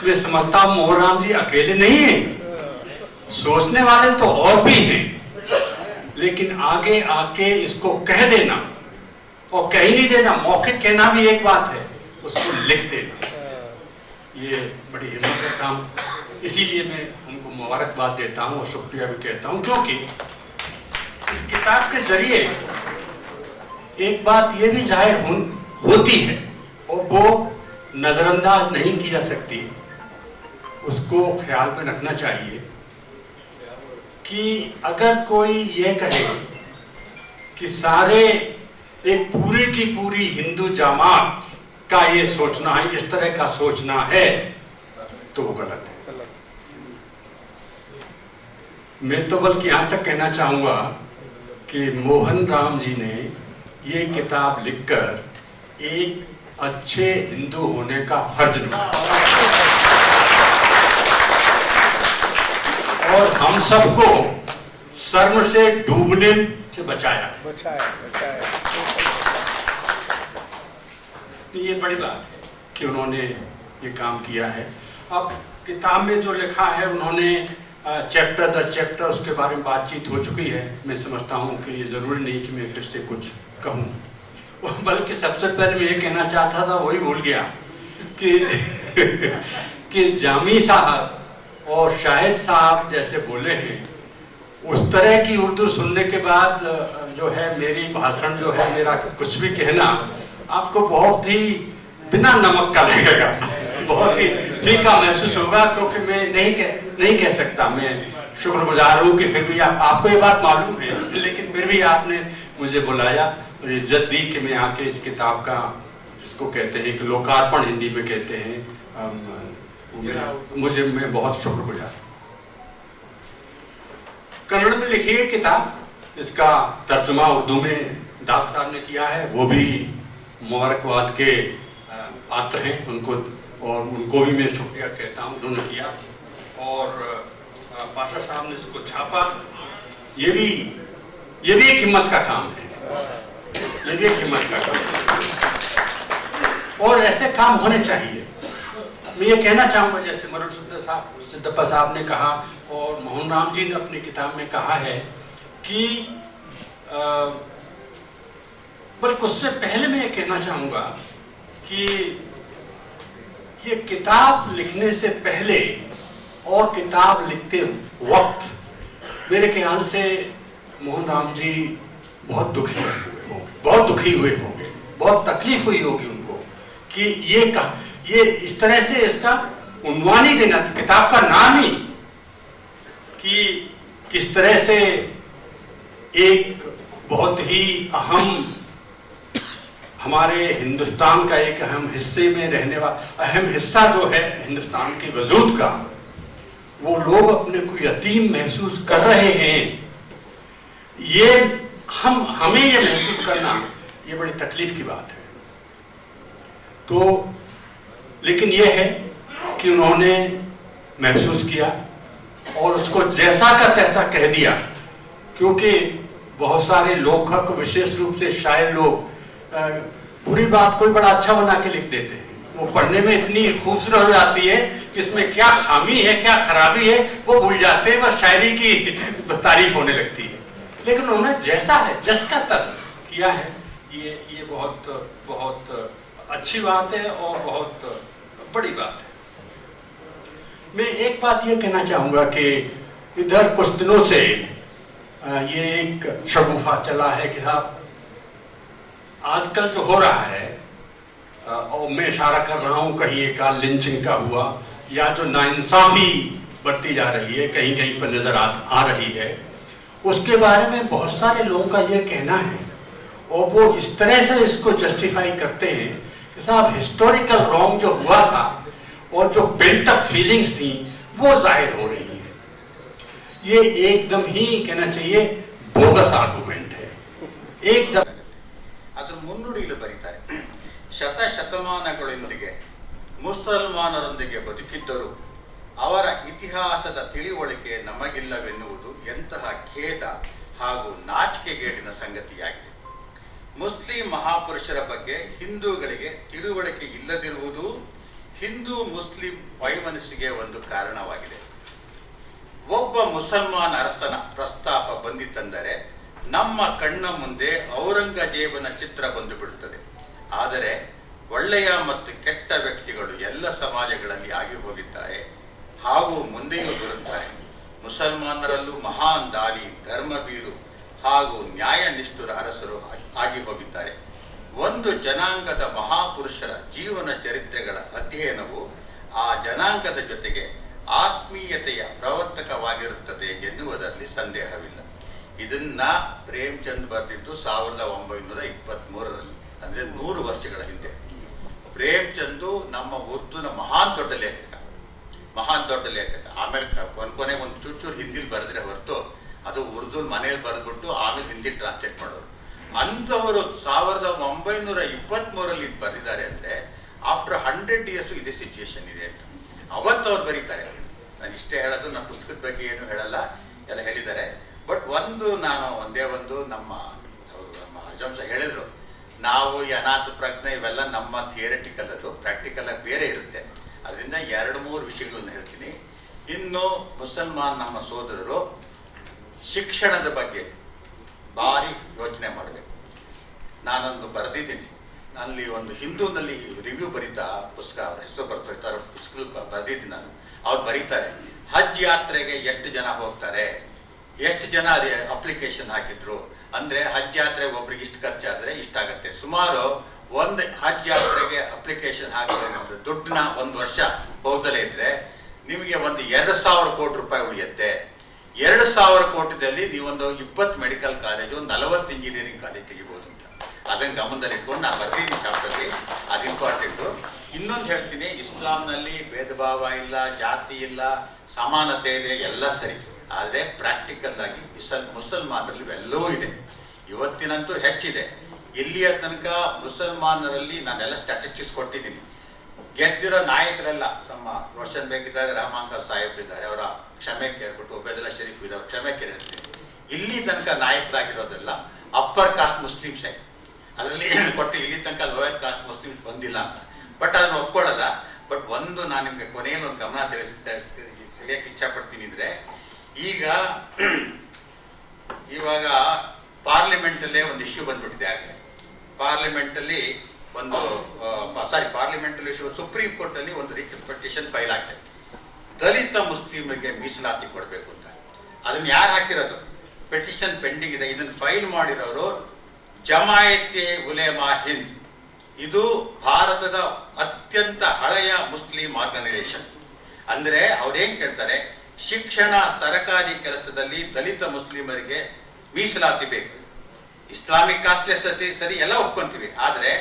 मैं समझता हूं मोहन राम जी अकेले नहीं हैं, सोचने वाले तो और भी हैं, लेकिन आगे आके इसको कह देना और कह ही नहीं देना, मौखिक कहना भी एक बात है, उसको लिख देना, ये बड़ी हिम्मत का काम। इसीलिए मैं उनको मुबारकबाद देता हूँ और शुक्रिया भी कहता हूँ, क्योंकि इस किताब के जरिए एक बात ये भी जाहिर होती है, और वो नज़रअंदाज नहीं की जा सकती, उसको ख्याल में रखना चाहिए कि अगर कोई ये कहे कि सारे एक पूरी की पूरी हिंदू जमात का ये सोचना है, इस तरह का सोचना है, तो वो गलत है। मैं तो बल्कि यहाँ तक कहना चाहूँगा कि मोहन राम जी ने ये किताब लिखकर एक अच्छे हिंदू होने का फर्ज निभाया, और हम सबको शर्म से डूबने से बचाया। ये बड़ी बात है कि उन्होंने ये काम किया है। अब किताब में जो लिखा है, उन्होंने चैप्टर दर चैप्टर उसके बारे में बातचीत हो चुकी है। मैं समझता हूँ कि ये ज़रूरी नहीं कि मैं फिर से कुछ कहूँ, बल्कि सबसे पहले मैं ये कहना चाहता था, वही भूल गया कि जामी साहब और शाहिद साहब जैसे बोले हैं, उस तरह की उर्दू सुनने के बाद जो है मेरी भाषण जो है, मेरा कुछ भी कहना आपको बहुत ही बिना नमक का लगेगा, बहुत ही फीका महसूस होगा, क्योंकि मैं नहीं कह सकता। मैं शुक्रगुजार हूँ कि फिर भी आपको ये बात मालूम है, लेकिन फिर भी आपने मुझे बुलाया और इज्जत दी कि मैं आके इस किताब का, जिसको कहते हैं कि लोकार्पण हिंदी में कहते हैं, मैं बहुत शुक्रगुजार। कन्नड़ में लिखी है किताब, इसका तर्जुमा उर्दू में दाग साहब ने किया है, वो भी मुबारकबाद के पात्र हैं उनको, और उनको भी मैं शुक्रिया कहता हूँ, उन्होंने किया। और पाशा साहब ने इसको छापा, ये भी एक हिम्मत का काम है, ये भी एक हिम्मत का काम है, और ऐसे काम होने चाहिए। मैं ये कहना चाहूँगा, जैसे मरड़ू सिद्धप्पा साहब ने कहा और मोहन राम जी ने अपनी किताब में कहा है कि बल्कि उससे पहले मैं ये कहना चाहूँगा कि ये किताब लिखने से पहले और किताब लिखते वक्त मेरे ख्याल से मोहन राम जी बहुत दुखी हुए होंगे, बहुत तकलीफ हुई होगी उनको कि ये इस तरह से इसका उन्वान ही देना, किताब का नाम ही, कि किस तरह से एक बहुत ही अहम, हमारे हिंदुस्तान का एक अहम हिस्से में रहने वाला, अहम हिस्सा जो है हिंदुस्तान के वजूद का, वो लोग अपने को यतीम महसूस कर रहे हैं। ये हमें ये महसूस करना, ये बड़ी तकलीफ की बात है। तो लेकिन ये है कि उन्होंने महसूस किया और उसको जैसा का तैसा कह दिया, क्योंकि बहुत सारे लेखक, विशेष रूप से शायर लोग बुरी बात कोई बड़ा अच्छा बना के लिख देते हैं। वो पढ़ने में इतनी खूबसूरत हो जाती है कि इसमें क्या खामी है, क्या खराबी है, वो भूल जाते हैं, बस शायरी की तारीफ होने लगती है। लेकिन उन्होंने जैसा है जस का तस किया है, ये बहुत बहुत अच्छी बात है और बहुत बड़ी बात है। मैं एक बात ये कहना चाहूँगा कि इधर कुछ दिनों से ये एक शगुफा चला है कि साहब आजकल जो हो रहा है, और मैं इशारा कर रहा हूँ कहीं एक लिंचिंग का हुआ या जो नाइंसाफ़ी बरती जा रही है कहीं कहीं पर नज़र आ रही है, उसके बारे में बहुत सारे लोगों का ये कहना है और वो इस तरह से इसको जस्टिफाई करते हैं कि साहब हिस्टोरिकल रॉन्ग जो हुआ था और जो पेंट अप फीलिंग्स थी वो जाहिर हो रही हैं। ये एकदम ही कहना चाहिए बोगस आर्गुमेंट है, एकदम। ಅದರ ಮುನ್ನುಡಿಯಲ್ಲಿ ಬರೀತಾರೆ, ಶತಶತಮಾನಗಳೊಂದಿಗೆ ಮುಸಲ್ಮಾನರೊಂದಿಗೆ ಬದುಕಿದ್ದರೂ ಅವರ ಇತಿಹಾಸದ ತಿಳಿವಳಿಕೆ ನಮಗಿಲ್ಲವೆನ್ನುವುದು ಎಂತಹ ಖೇದ ಹಾಗೂ ನಾಚಿಕೆಗೇಡಿನ ಸಂಗತಿಯಾಗಿದೆ. ಮುಸ್ಲಿಂ ಮಹಾಪುರುಷರ ಬಗ್ಗೆ ಹಿಂದೂಗಳಿಗೆ ತಿಳುವಳಿಕೆ ಇಲ್ಲದಿರುವುದು ಹಿಂದೂ ಮುಸ್ಲಿಂ ವೈಮನಸ್ಸಿಗೆ ಒಂದು ಕಾರಣವಾಗಿದೆ. ಒಬ್ಬ ಮುಸಲ್ಮಾನ ಅರಸನ ಪ್ರಸ್ತಾಪ ಬಂದಿತೆಂದರೆ ನಮ್ಮ ಕಣ್ಣ ಮುಂದೆ ಔರಂಗಜೇಬನ ಚಿತ್ರ ಬಂದು ಬಿಡುತ್ತದೆ. ಆದರೆ ಒಳ್ಳೆಯ ಮತ್ತು ಕೆಟ್ಟ ವ್ಯಕ್ತಿಗಳು ಎಲ್ಲ ಸಮಾಜಗಳಲ್ಲಿ ಆಗಿ ಹೋಗಿದ್ದಾರೆ ಹಾಗೂ ಮುಂದೆಯೂ ಬರುತ್ತಾರೆ. ಮುಸಲ್ಮಾನರಲ್ಲೂ ಮಹಾನ್ ದಾನಿ, ಧರ್ಮಬೀರು ಹಾಗೂ ನ್ಯಾಯನಿಷ್ಠುರ ಅರಸರು ಆಗಿ ಹೋಗಿದ್ದಾರೆ. ಒಂದು ಜನಾಂಗದ ಮಹಾಪುರುಷರ ಜೀವನ ಚರಿತ್ರೆಗಳ ಅಧ್ಯಯನವು ಆ ಜನಾಂಗದ ಜೊತೆಗೆ ಆತ್ಮೀಯತೆಯ ಪ್ರವರ್ತಕವಾಗಿರುತ್ತದೆ ಎನ್ನುವುದರಲ್ಲಿ ಸಂದೇಹವಿಲ್ಲ. ಇದನ್ನ ಪ್ರೇಮ್ಚಂದ್ ಬರೆದಿದ್ದು 1923ರಲ್ಲಿ, ಅಂದರೆ 100 ವರ್ಷಗಳ ಹಿಂದೆ. ಪ್ರೇಮ್ಚಂದು ನಮ್ಮ ಉರ್ದುನ ಮಹಾನ್ ದೊಡ್ಡ ಲೇಖಕ. ಆಮೇಲೆ ಕೊನೆಗೆ ಒಂದು ಚೂರು ಹಿಂದಿಲಿ ಬರೆದ್ರೆ ಹೊರತು ಅದು ಉರ್ದು ಮನೇಲಿ ಬರೆದ್ಬಿಟ್ಟು ಆಮೇಲೆ ಹಿಂದಿ ಟ್ರಾನ್ಸ್ಲೇಟ್ ಮಾಡೋರು. ಅಂಥವರು 1923ರಲ್ಲಿ ಬರೆದಿದ್ದಾರೆ ಅಂದರೆ ಆಫ್ಟರ್ 100 years ಇದೇ ಸಿಚುವೇಶನ್ ಇದೆ ಅಂತ ಅವತ್ತು ಅವ್ರು ಬರೀತಾರೆ. ನಾನು ಇಷ್ಟೇ ಹೇಳೋದು, ನನ್ನ ಪುಸ್ತಕದ ಬಗ್ಗೆ ಏನು ಹೇಳಲ್ಲ, ಎಲ್ಲ ಹೇಳಿದ್ದಾರೆ. ಬಟ್ ನಾನು ಒಂದೇ ನಮ್ಮ ಅಜಂಸ ಹೇಳಿದ್ರು, ನಾವು ಈ ಅನಾಥ ಪ್ರಜ್ಞೆ ಇವೆಲ್ಲ ನಮ್ಮ ಥಿಯರಿಟಿಕಲ್, ಅದು ಪ್ರಾಕ್ಟಿಕಲ್ ಆಗಿ ಬೇರೆ ಇರುತ್ತೆ. ಅದರಿಂದ 2-3 ವಿಷಯಗಳನ್ನ ಹೇಳ್ತೀನಿ. ಇನ್ನು ಮುಸಲ್ಮಾನ್ ನಮ್ಮ ಸೋದರರು ಶಿಕ್ಷಣದ ಬಗ್ಗೆ ಭಾರಿ ಯೋಚನೆ ಮಾಡಬೇಕು. ನಾನೊಂದು ಬರೆದಿದ್ದೀನಿ, ನಲ್ಲಿ ಒಂದು ಹಿಂದೂನಲ್ಲಿ ರಿವ್ಯೂ ಬರೀತಾ ಪುಸ್ತಕ, ಅವ್ರ ಹೆಸರು ಬರ್ತಾರೆ, ಪುಸ್ತಕ ಬರೆದಿದ್ದೀನಿ ನಾನು. ಅವ್ರು ಬರೀತಾರೆ, ಹಜ್ ಯಾತ್ರೆಗೆ ಎಷ್ಟು ಜನ ಹೋಗ್ತಾರೆ, ಎಷ್ಟು ಜನ ಅದೇ ಅಪ್ಲಿಕೇಶನ್ ಹಾಕಿದ್ರು, ಅಂದರೆ ಹಜ್ ಯಾತ್ರೆಗೆ ಒಬ್ರಿಗೆ ಇಷ್ಟು ಖರ್ಚಾದರೆ ಇಷ್ಟಾಗತ್ತೆ. ಸುಮಾರು ಒಂದು ಹಜ್ ಯಾತ್ರೆಗೆ ಅಪ್ಲಿಕೇಶನ್ ಹಾಕಿದ್ರೆ ದುಡ್ಡನ್ನ 1 ವರ್ಷ ಹೋಗದಲ್ಲೇ ಇದ್ರೆ ನಿಮಗೆ ಒಂದು 2,000 ಕೋಟಿ ರೂಪಾಯಿ ಉಳಿಯುತ್ತೆ. 2,000 ಕೋಟಿದಲ್ಲಿ ನೀವೊಂದು 20 ಮೆಡಿಕಲ್ ಕಾಲೇಜು, 40 ಇಂಜಿನಿಯರಿಂಗ್ ಕಾಲೇಜ್ ತೆಗಿಬೋದು ಅಂತ. ಅದನ್ನು ಗಮನದಲ್ಲಿ ಇಟ್ಕೊಂಡು ನಾನು ಬರ್ತೀನಿ ಚಾಪ್ಟರ್ಲಿ, ಅದು ಇಂಪಾರ್ಟೆಂಟು. ಇನ್ನೊಂದು ಹೇಳ್ತೀನಿ, ಇಸ್ಲಾಂನಲ್ಲಿ ಭೇದ ಭಾವ ಇಲ್ಲ, ಜಾತಿ ಇಲ್ಲ, ಸಮಾನತೆ ಇದೆ, ಎಲ್ಲ ಸರಿ. ಆದರೆ ಪ್ರಾಕ್ಟಿಕಲ್ ಆಗಿ ಮುಸಲ್ಮಾನರಲ್ಲಿ ಇವೆಲ್ಲವೂ ಇದೆ. ಇವತ್ತಿನಂತೂ ಹೆಚ್ಚಿದೆ. ಇಲ್ಲಿಯ ತನಕ ಮುಸಲ್ಮಾನರಲ್ಲಿ ನಾನೆಲ್ಲ ಸ್ಟ್ಯಾಟಿಸ್ಟಿಕ್ಸ್ ಕೊಟ್ಟಿದ್ದೀನಿ. ಗೆದ್ದಿರೋ ನಾಯಕರೆಲ್ಲ ನಮ್ಮ ರೋಷನ್ ಬೇಗ್ ಇದ್ದಾರೆ, ರಹಮಾನ್ ಸಾಹೇಬ್ ಇದ್ದಾರೆ, ಅವರ ಕ್ಷಮೆ ಕೇಳ್ಬಿಟ್ಟು ಒಬೇದುಲ್ಲಾ ಶರೀಫ್ ಇದ್ದಾರೆ, ಕ್ಷಮೆ ಕೇಳಿರ್ತೀನಿ. ಇಲ್ಲಿ ತನಕ ನಾಯಕರಾಗಿರೋದೆಲ್ಲ ಅಪ್ಪರ್ ಕಾಸ್ಟ್ ಮುಸ್ಲಿಮ್ಸೇ. ಅದರಲ್ಲಿ ಕೊಟ್ಟು ಇಲ್ಲಿ ತನಕ ಲೋಯರ್ ಕಾಸ್ಟ್ ಮುಸ್ಲಿಮ್ಸ್ ಬಂದಿಲ್ಲ ಅಂತ. ಬಟ್ ಅದನ್ನು ಒಪ್ಕೊಳ್ಳಲ್ಲ. ಬಟ್ ಒಂದು ನಾನು ನಿಮಗೆ ಕೊನೆಯಲ್ಲಿ ಒಂದು ಗಮನ ಸೆಳೆಯಕ್ಕೆ ಇಚ್ಛಪಡ್ತೀನಿ. ಅಂದರೆ ಇವಾಗ ಪಾರ್ಲಿಮೆಂಟಲ್ಲೇ ಒಂದು ಇಶ್ಯೂ ಬಂದ್ಬಿಟ್ಟಿದೆ. ಆಗಲೇ ಪಾರ್ಲಿಮೆಂಟಲ್ಲಿ ಸುಪ್ರೀಂ ಕೋರ್ಟಲ್ಲಿ ಒಂದು ಪಿಟಿಷನ್ ಫೈಲ್ ಆಗ್ತದೆ, ದಲಿತ ಮುಸ್ಲಿಮರಿಗೆ ಮೀಸಲಾತಿ ಕೊಡಬೇಕು ಅಂತ. ಅದನ್ನು ಯಾರು ಹಾಕಿರೋದು? ಪಿಟಿಷನ್ ಪೆಂಡಿಂಗ್ ಇದೆ. ಇದನ್ನು ಫೈಲ್ ಮಾಡಿರೋರು ಜಮಾಯತೆ ಉಲೇಮಾ ಹಿಂದ್. ಇದು ಭಾರತದ ಅತ್ಯಂತ ಹಳೆಯ ಮುಸ್ಲಿಂ ಆರ್ಗನೈಸೇಷನ್. ಅಂದರೆ ಅವ್ರೇನು ಕೇಳ್ತಾರೆ, ಶಿಕ್ಷಣ, ಸರಕಾರಿ ಕೆಲಸದಲ್ಲಿ ದಲಿತ ಮುಸ್ಲಿಮರಿಗೆ ಮೀಸಲಾತಿ ಬೇಕು. ಇಸ್ಲಾಮಿಕ್ ಕಾಸ್ಟ್ಲೆಸ್ ಸರಿ ಎಲ್ಲ ಒಪ್ಕೊಂತೀವಿ, ಆದರೆ